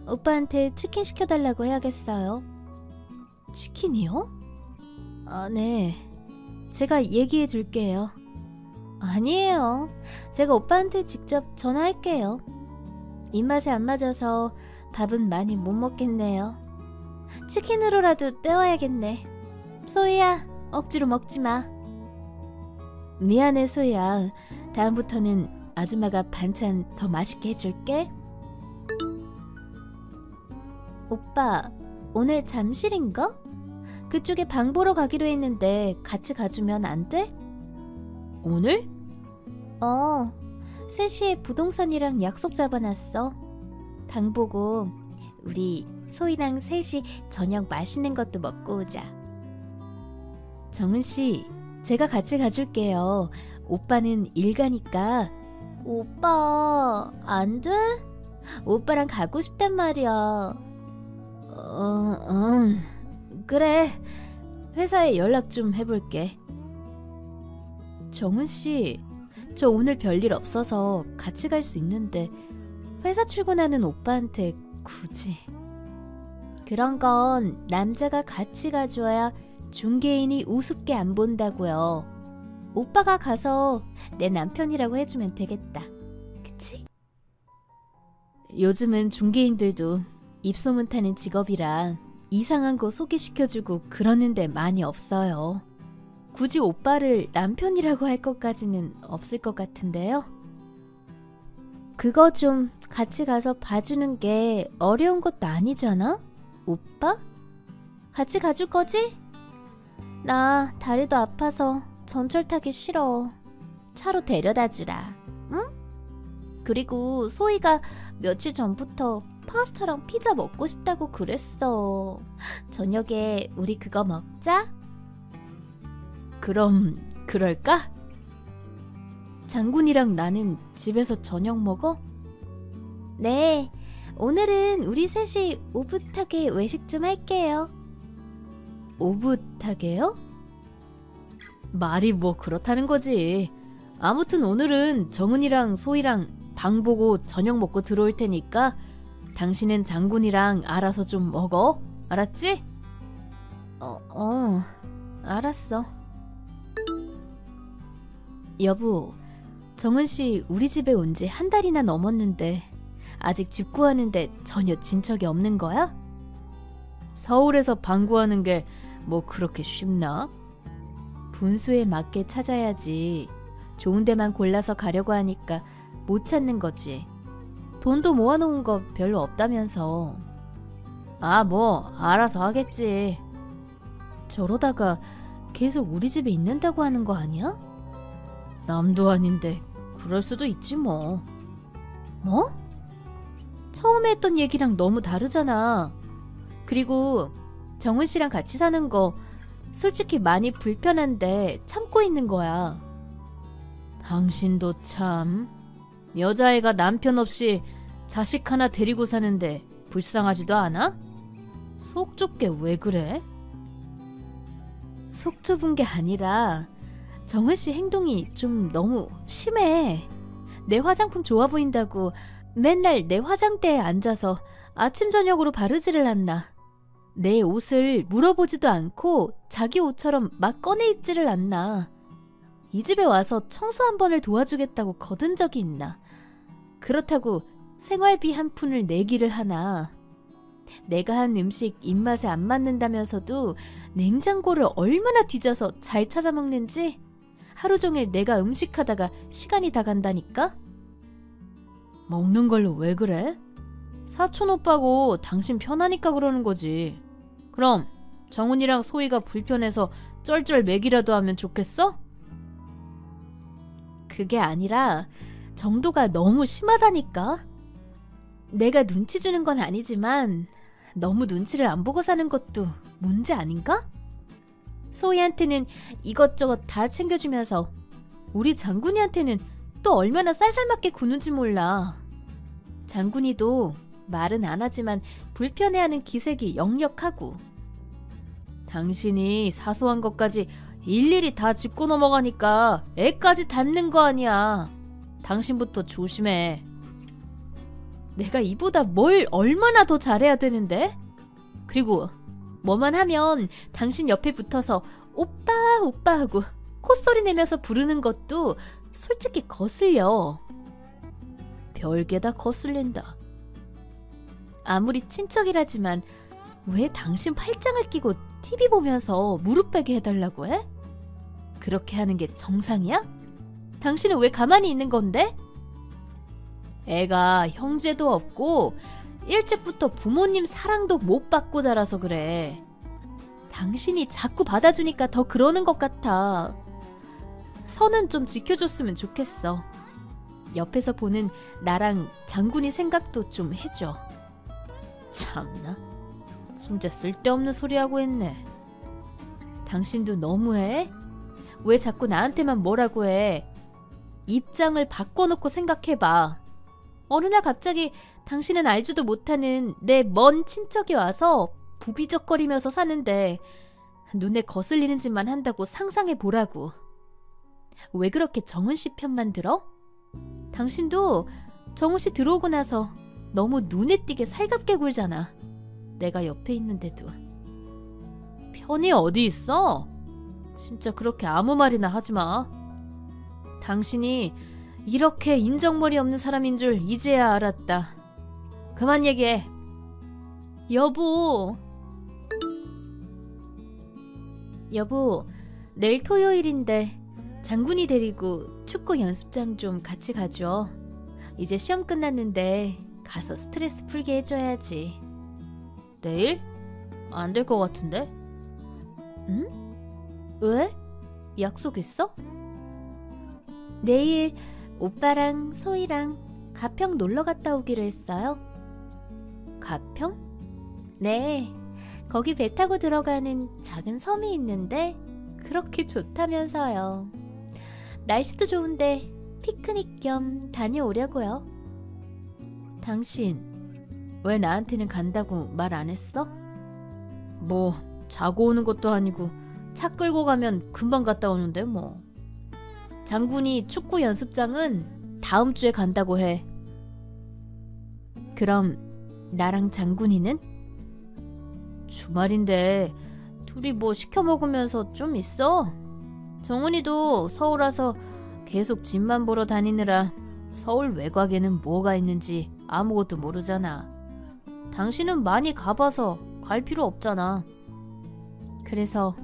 오빠한테 치킨 시켜달라고 해야겠어요. 치킨이요? 네. 제가 얘기해 둘게요. 아니에요. 제가 오빠한테 직접 전화할게요. 입맛에 안 맞아서 밥은 많이 못 먹겠네요. 치킨으로라도 때워야겠네. 소희야, 억지로 먹지 마. 미안해, 소희야. 다음부터는 아줌마가 반찬 더 맛있게 해줄게. 오빠, 오늘 잠실인가? 그쪽에 방 보러 가기로 했는데 같이 가주면 안 돼? 오늘? 3시에 부동산이랑 약속 잡아놨어. 방 보고 우리 소희랑 셋이 저녁 맛있는 것도 먹고 오자. 정은씨, 제가 같이 가줄게요. 오빠는 일 가니까. 오빠, 안 돼? 오빠랑 가고 싶단 말이야. 그래. 회사에 연락 좀 해볼게. 정은씨, 저 오늘 별일 없어서 같이 갈 수 있는데 회사 출근하는 오빠한테 굳이. 그런 건 남자가 같이 가줘야 중개인이 우습게 안 본다고요. 오빠가 가서 내 남편이라고 해주면 되겠다. 그치? 요즘은 중개인들도 입소문 타는 직업이라 이상한 거 소개시켜주고 그러는데 많이 없어요. 굳이 오빠를 남편이라고 할 것까지는 없을 것 같은데요. 그거 좀 같이 가서 봐주는 게 어려운 것도 아니잖아? 오빠? 같이 가줄 거지? 나 다리도 아파서 전철 타기 싫어. 차로 데려다 주라. 응? 그리고 소희가 며칠 전부터 파스타랑 피자 먹고 싶다고 그랬어. 저녁에 우리 그거 먹자? 그럼 그럴까? 장군이랑 나는 집에서 저녁 먹어? 네, 오늘은 우리 셋이 오붓하게 외식 좀 할게요. 오붓하게요? 말이 뭐 그렇다는 거지. 아무튼 오늘은 정은이랑 소희랑 방 보고 저녁 먹고 들어올 테니까 당신은 장군이랑 알아서 좀 먹어. 알았지? 알았어. 여보, 정은씨 우리 집에 온 지 한 달이나 넘었는데 아직 집 구하는데 전혀 진척이 없는 거야? 서울에서 방 구하는 게 뭐 그렇게 쉽나? 분수에 맞게 찾아야지. 좋은 데만 골라서 가려고 하니까 못 찾는 거지. 돈도 모아놓은 거 별로 없다면서. 아, 뭐 알아서 하겠지. 저러다가 계속 우리 집에 있는다고 하는 거 아니야? 남도 아닌데 그럴 수도 있지 뭐. 뭐? 처음에 했던 얘기랑 너무 다르잖아. 그리고 정은 씨랑 같이 사는 거 솔직히 많이 불편한데 참고 있는 거야. 당신도 참. 여자애가 남편 없이 자식 하나 데리고 사는데 불쌍하지도 않아? 속 좁게 왜 그래? 속 좁은 게 아니라 정은 씨 행동이 좀 너무 심해. 내 화장품 좋아 보인다고 맨날 내 화장대에 앉아서 아침 저녁으로 바르지를 않나. 내 옷을 물어보지도 않고 자기 옷처럼 막 꺼내 입지를 않나. 이 집에 와서 청소 한 번을 도와주겠다고 거둔 적이 있나. 그렇다고 생활비 한 푼을 내기를 하나. 내가 한 음식 입맛에 안 맞는다면서도 냉장고를 얼마나 뒤져서 잘 찾아 먹는지. 하루 종일 내가 음식하다가 시간이 다 간다니까? 먹는 걸로 왜 그래? 사촌 오빠고 당신 편하니까 그러는 거지. 그럼 정훈이랑 소희가 불편해서 쩔쩔 매기라도 하면 좋겠어? 그게 아니라 정도가 너무 심하다니까. 내가 눈치 주는 건 아니지만 너무 눈치를 안 보고 사는 것도 문제 아닌가? 소희한테는 이것저것 다 챙겨주면서 우리 장군이한테는 또 얼마나 쌀쌀맞게 구는지 몰라. 장군이도 말은 안 하지만 불편해하는 기색이 역력하고. 당신이 사소한 것까지 일일이 다 짚고 넘어가니까 애까지 닮는 거 아니야. 당신부터 조심해. 내가 이보다 뭘 얼마나 더 잘해야 되는데? 그리고 뭐만 하면 당신 옆에 붙어서 오빠 오빠 하고 콧소리 내면서 부르는 것도 솔직히 거슬려. 별게 다 거슬린다. 아무리 친척이라지만 왜 당신 팔짱을 끼고 TV 보면서 무릎 베게 해달라고 해? 그렇게 하는 게 정상이야? 당신은 왜 가만히 있는 건데? 애가 형제도 없고 일찍부터 부모님 사랑도 못 받고 자라서 그래. 당신이 자꾸 받아주니까 더 그러는 것 같아. 선은 좀 지켜줬으면 좋겠어. 옆에서 보는 나랑 장군이 생각도 좀 해줘. 참나, 진짜 쓸데없는 소리하고 있네. 당신도 너무해? 왜 자꾸 나한테만 뭐라고 해? 입장을 바꿔놓고 생각해봐. 어느 날 갑자기 당신은 알지도 못하는 내 먼 친척이 와서 부비적거리면서 사는데 눈에 거슬리는 짓만 한다고 상상해보라고. 왜 그렇게 정은씨 편만 들어? 당신도 정은씨 들어오고 나서 너무 눈에 띄게 살갑게 굴잖아. 내가 옆에 있는데도. 편이 어디 있어? 진짜 그렇게 아무 말이나 하지마. 당신이 이렇게 인정머리 없는 사람인 줄 이제야 알았다. 그만 얘기해. 여보. 여보, 내일 토요일인데 장군이 데리고 축구 연습장 좀 같이 가줘. 이제 시험 끝났는데 가서 스트레스 풀게 해줘야지. 내일? 안 될 것 같은데? 응? 왜? 약속 있어? 내일 오빠랑 소희랑 가평 놀러 갔다 오기로 했어요. 가평? 네, 거기 배 타고 들어가는 작은 섬이 있는데 그렇게 좋다면서요. 날씨도 좋은데 피크닉 겸 다녀오려고요. 당신 왜 나한테는 간다고 말 안 했어? 뭐 자고 오는 것도 아니고 차 끌고 가면 금방 갔다 오는데 뭐. 장군이 축구 연습장은 다음 주에 간다고 해. 그럼 나랑 장군이는? 주말인데 둘이 뭐 시켜 먹으면서 좀 있어. 정훈이도 서울 와서 계속 집만 보러 다니느라 서울 외곽에는 뭐가 있는지 아무것도 모르잖아. 당신은 많이 가봐서 갈 필요 없잖아. 그래서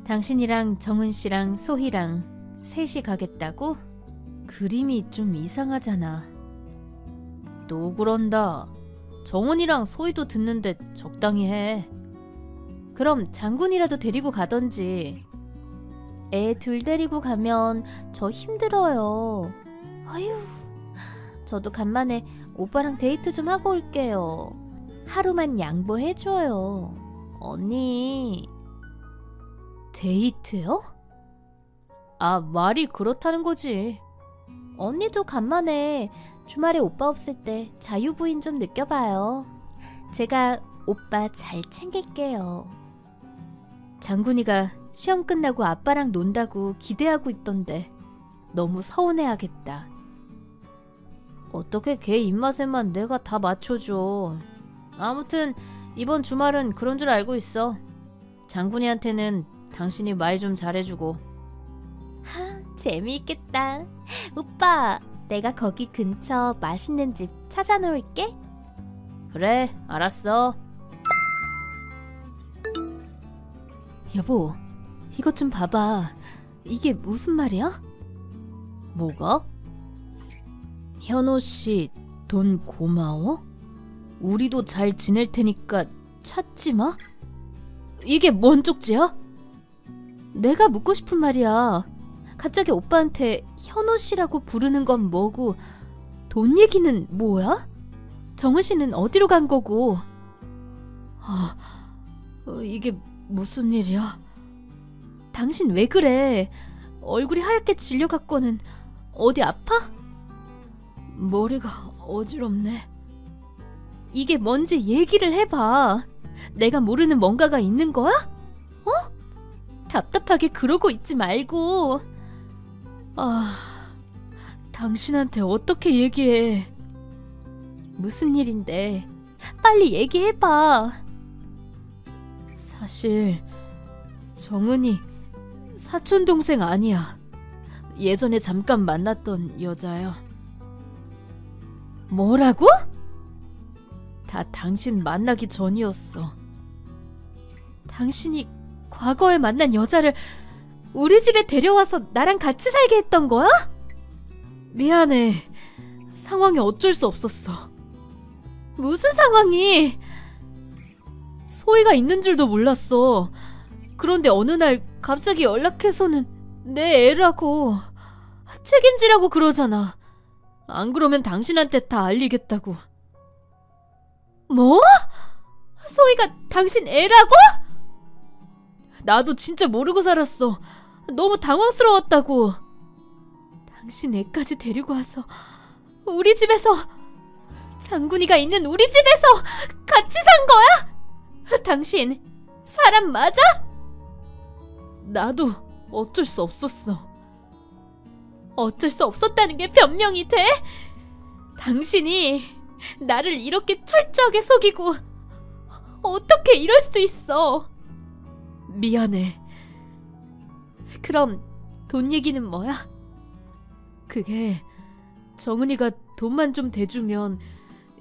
당신이랑 정훈씨랑 소희랑 셋이 가겠다고? 그림이 좀 이상하잖아. 또 그런다. 정훈이랑 소희도 듣는데 적당히 해. 그럼 장군이라도 데리고 가던지. 애 둘 데리고 가면 저 힘들어요. 아휴, 저도 간만에 오빠랑 데이트 좀 하고 올게요. 하루만 양보해줘요. 언니. 데이트요? 아, 말이 그렇다는 거지. 언니도 간만에 주말에 오빠 없을 때 자유부인 좀 느껴봐요. 제가 오빠 잘 챙길게요. 장군이가 시험 끝나고 아빠랑 논다고 기대하고 있던데 너무 서운해하겠다. 어떻게 걔 입맛에만 내가 다 맞춰줘. 아무튼 이번 주말은 그런 줄 알고 있어. 장군이한테는 당신이 말 좀 잘해주고. 하, 재미있겠다. 오빠, 내가 거기 근처 맛있는 집 찾아놓을게. 그래, 알았어. 여보, 이것 좀 봐봐. 이게 무슨 말이야? 뭐가? 현호씨 돈 고마워? 우리도 잘 지낼 테니까 찾지 마? 이게 뭔 쪽지야? 내가 묻고 싶은 말이야. 갑자기 오빠한테 현호씨라고 부르는 건 뭐고 돈 얘기는 뭐야? 정은씨는 어디로 간 거고? 이게 무슨 일이야? 당신 왜 그래? 얼굴이 하얗게 질려갖고는 어디 아파? 머리가 어지럽네. 이게 뭔지 얘기를 해봐. 내가 모르는 뭔가가 있는 거야? 어? 답답하게 그러고 있지 말고. 당신한테 어떻게 얘기해? 무슨 일인데? 빨리 얘기해봐. 사실 정은이 사촌동생 아니야. 예전에 잠깐 만났던 여자야. 뭐라고? 다 당신 만나기 전이었어. 당신이 과거에 만난 여자를 우리 집에 데려와서 나랑 같이 살게 했던 거야? 미안해. 상황이 어쩔 수 없었어. 무슨 상황이? 소희가 있는 줄도 몰랐어. 그런데 어느 날 갑자기 연락해서는 내 애라고 책임지라고 그러잖아. 안 그러면 당신한테 다 알리겠다고. 뭐? 소희가 당신 애라고? 나도 진짜 모르고 살았어. 너무 당황스러웠다고. 당신 애까지 데리고 와서 우리 집에서, 장군이가 있는 우리 집에서 같이 산 거야? 당신 사람 맞아? 나도 어쩔 수 없었어. 어쩔 수 없었다는 게 변명이 돼? 당신이 나를 이렇게 철저하게 속이고 어떻게 이럴 수 있어? 미안해. 그럼 돈 얘기는 뭐야? 그게 정은이가 돈만 좀 대주면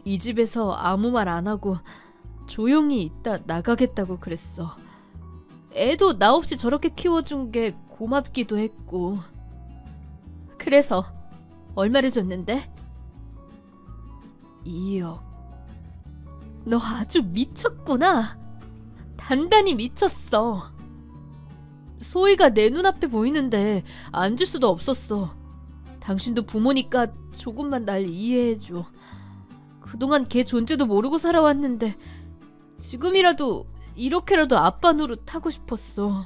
이 집에서 아무 말 안 하고 조용히 있다 나가겠다고 그랬어. 애도 나 없이 저렇게 키워준 게 고맙기도 했고. 그래서 얼마를 줬는데? 2억. 너 아주 미쳤구나. 단단히 미쳤어. 소희가 내 눈앞에 보이는데 안 줄 수도 없었어. 당신도 부모니까 조금만 날 이해해줘. 그동안 걔 존재도 모르고 살아왔는데 지금이라도 이렇게라도 아빠 노릇 하고 싶었어.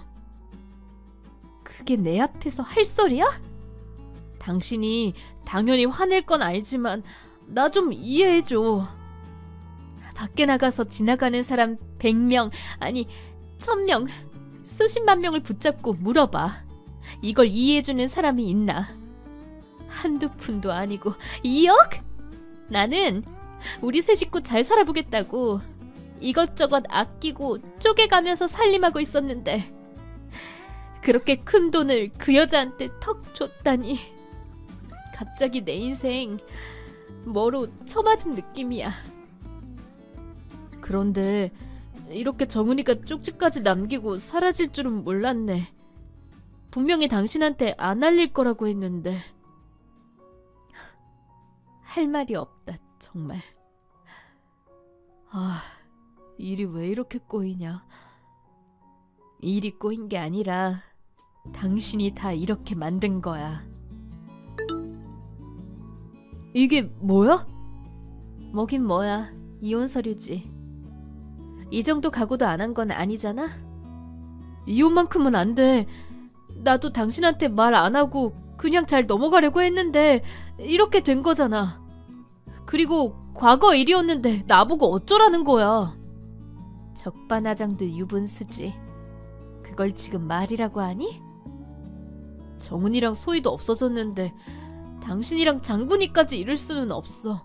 그게 내 앞에서 할 소리야? 당신이 당연히 화낼 건 알지만 나 좀 이해해줘. 밖에 나가서 지나가는 사람 100명, 아니 1000명, 수십만 명을 붙잡고 물어봐. 이걸 이해해주는 사람이 있나? 한두 푼도 아니고 2억? 나는 우리 세 식구 잘 살아보겠다고 이것저것 아끼고 쪼개가면서 살림하고 있었는데 그렇게 큰 돈을 그 여자한테 턱 줬다니. 갑자기 내 인생 뭐로 쳐맞은 느낌이야. 그런데 이렇게 정은이가 쪽지까지 남기고 사라질 줄은 몰랐네. 분명히 당신한테 안 알릴 거라고 했는데. 할 말이 없다, 정말. 아, 일이 왜 이렇게 꼬이냐. 일이 꼬인 게 아니라 당신이 다 이렇게 만든 거야. 이게 뭐야? 뭐긴 뭐야. 이혼 서류지. 이 정도 각오도 안 한 건 아니잖아? 이혼만큼은 안 돼. 나도 당신한테 말 안 하고 그냥 잘 넘어가려고 했는데 이렇게 된 거잖아. 그리고 과거 일이었는데 나보고 어쩌라는 거야. 적반하장도 유분수지. 그걸 지금 말이라고 하니? 정은이랑 소희도 없어졌는데 당신이랑 장군이까지 이럴 수는 없어.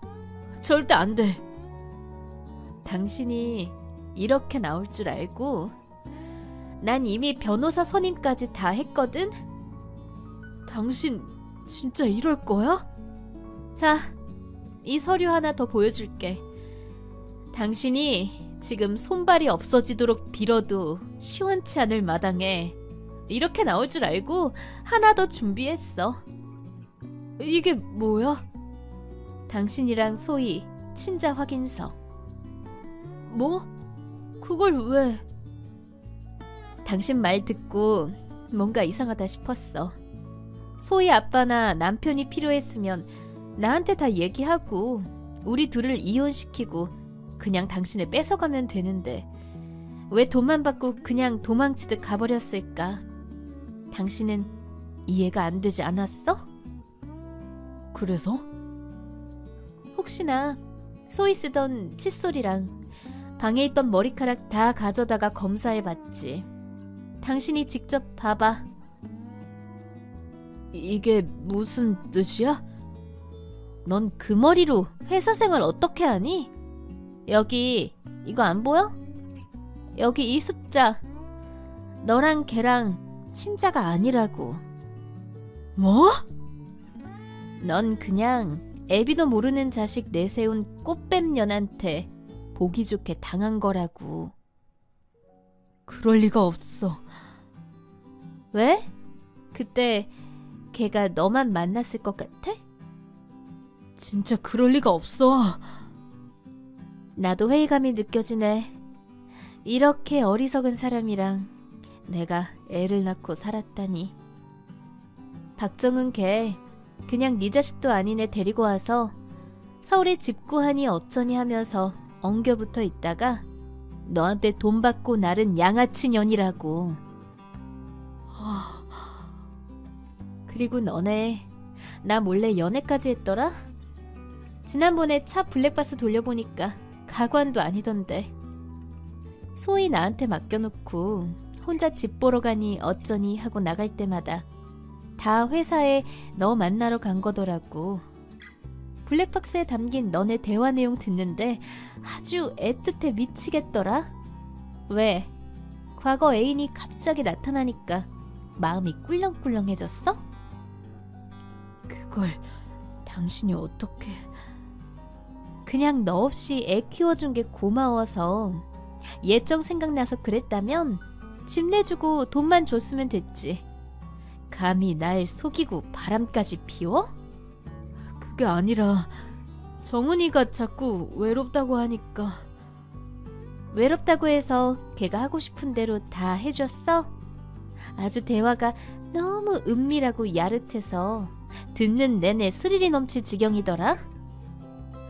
절대 안 돼. 당신이 이렇게 나올 줄 알고 난 이미 변호사 선임까지 다 했거든? 당신 진짜 이럴 거야? 자, 이 서류 하나 더 보여줄게. 당신이 지금 손발이 없어지도록 빌어도 시원치 않을 마당에 이렇게 나올 줄 알고 하나 더 준비했어. 이게 뭐야? 당신이랑 소희 친자 확인서. 뭐? 그걸 왜? 당신 말 듣고 뭔가 이상하다 싶었어. 소희 아빠나 남편이 필요했으면 나한테 다 얘기하고 우리 둘을 이혼시키고 그냥 당신을 뺏어가면 되는데 왜 돈만 받고 그냥 도망치듯 가버렸을까? 당신은 이해가 안 되지 않았어? 그래서? 혹시나 소희 쓰던 칫솔이랑 방에 있던 머리카락 다 가져다가 검사해봤지. 당신이 직접 봐봐. 이게 무슨 뜻이야? 넌 그 머리로 회사 생활 어떻게 하니? 여기 이거 안 보여? 여기 이 숫자. 너랑 걔랑 친자가 아니라고. 뭐? 넌 그냥 애비도 모르는 자식 내세운 꽃뱀년한테 보기 좋게 당한 거라고. 그럴 리가 없어. 왜? 그때 걔가 너만 만났을 것 같아? 진짜 그럴 리가 없어. 나도 회의감이 느껴지네. 이렇게 어리석은 사람이랑 내가 애를 낳고 살았다니. 박정은 걔 그냥 네 자식도 아닌 애 데리고 와서 서울에 집 구하니 어쩌니 하면서 엉겨붙어 있다가 너한테 돈 받고 낳은 양아치 년이라고. 그리고 너네 나 몰래 연애까지 했더라? 지난번에 차 블랙박스 돌려보니까 가관도 아니던데. 소희 나한테 맡겨놓고 혼자 집 보러 가니 어쩌니 하고 나갈 때마다 다 회사에 너 만나러 간 거더라고. 블랙박스에 담긴 너네 대화 내용 듣는데 아주 애틋해 미치겠더라. 왜? 과거 애인이 갑자기 나타나니까 마음이 꿀렁꿀렁해졌어? 그걸 당신이 어떻게... 그냥 너 없이 애 키워준 게 고마워서 예정 생각나서 그랬다면 집 내주고 돈만 줬으면 됐지. 감히 날 속이고 바람까지 피워? 그게 아니라 정은이가 자꾸 외롭다고 하니까. 외롭다고 해서 걔가 하고 싶은 대로 다 해줬어? 아주 대화가 너무 은밀하고 야릇해서 듣는 내내 스릴이 넘칠 지경이더라.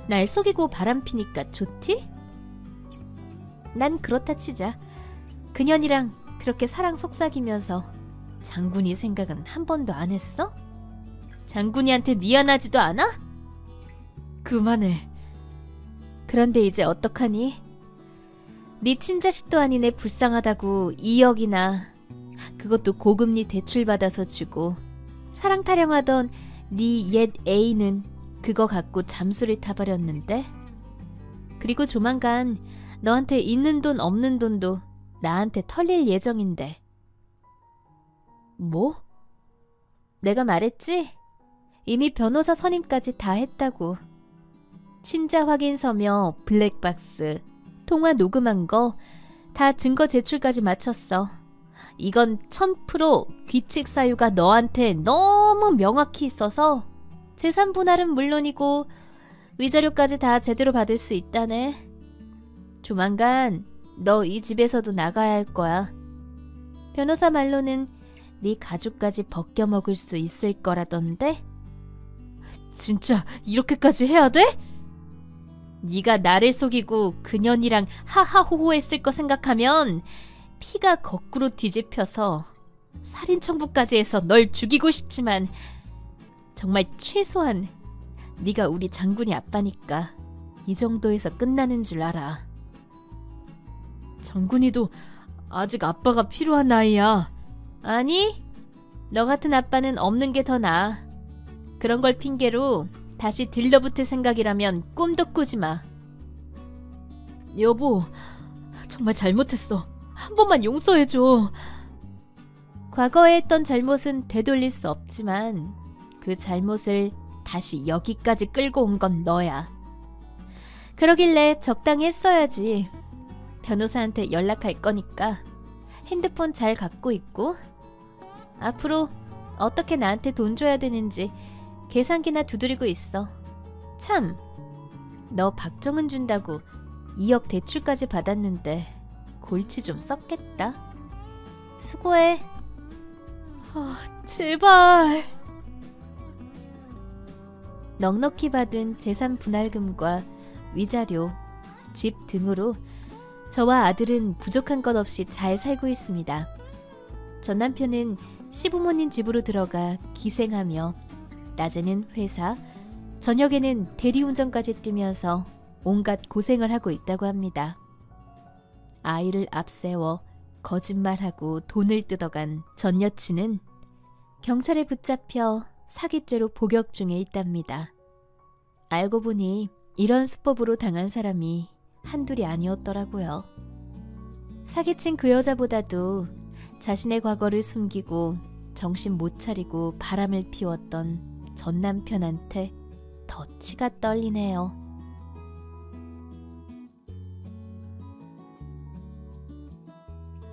날 속이고 바람피니까 좋디? 난 그렇다 치자. 그년이랑 그렇게 사랑 속삭이면서 장군이 생각은 한 번도 안 했어? 장군이한테 미안하지도 않아? 그만해. 그런데 이제 어떡하니? 네 친자식도 아닌 애 불쌍하다고 2억이나, 그것도 고금리 대출받아서 주고, 사랑 타령하던 네 옛 애인은 그거 갖고 잠수를 타버렸는데? 그리고 조만간 너한테 있는 돈 없는 돈도 나한테 털릴 예정인데. 뭐? 내가 말했지? 이미 변호사 선임까지 다 했다고. 친자 확인서며 블랙박스, 통화 녹음한 거 다 증거 제출까지 마쳤어. 이건 1000% 귀책 사유가 너한테 너무 명확히 있어서 재산 분할은 물론이고 위자료까지 다 제대로 받을 수 있다네. 조만간 너 이 집에서도 나가야 할 거야. 변호사 말로는 네 가족까지 벗겨먹을 수 있을 거라던데? 진짜 이렇게까지 해야 돼? 네가 나를 속이고 그년이랑 하하호호 했을 거 생각하면 피가 거꾸로 뒤집혀서 살인 청부까지 해서 널 죽이고 싶지만, 정말 최소한 네가 우리 장군이 아빠니까 이 정도에서 끝나는 줄 알아. 장군이도 아직 아빠가 필요한 나이야. 아니, 너 같은 아빠는 없는 게 더 나아. 그런 걸 핑계로 다시 들러붙을 생각이라면 꿈도 꾸지 마. 여보, 정말 잘못했어. 한 번만 용서해줘. 과거에 했던 잘못은 되돌릴 수 없지만 그 잘못을 다시 여기까지 끌고 온 건 너야. 그러길래 적당히 했어야지. 변호사한테 연락할 거니까 핸드폰 잘 갖고 있고, 앞으로 어떻게 나한테 돈 줘야 되는지 계산기나 두드리고 있어. 참, 너 박정은 준다고 2억 대출까지 받았는데 골치 좀 썩겠다. 수고해. 제발. 넉넉히 받은 재산 분할금과 위자료, 집 등으로 저와 아들은 부족한 것 없이 잘 살고 있습니다. 전 남편은 시부모님 집으로 들어가 기생하며 낮에는 회사, 저녁에는 대리운전까지 뛰면서 온갖 고생을 하고 있다고 합니다. 아이를 앞세워 거짓말하고 돈을 뜯어간 전 여친은 경찰에 붙잡혀 사기죄로 복역 중에 있답니다. 알고 보니 이런 수법으로 당한 사람이 한둘이 아니었더라고요. 사기친 그 여자보다도 자신의 과거를 숨기고 정신 못 차리고 바람을 피웠던 전 남편한테 더 치가 떨리네요.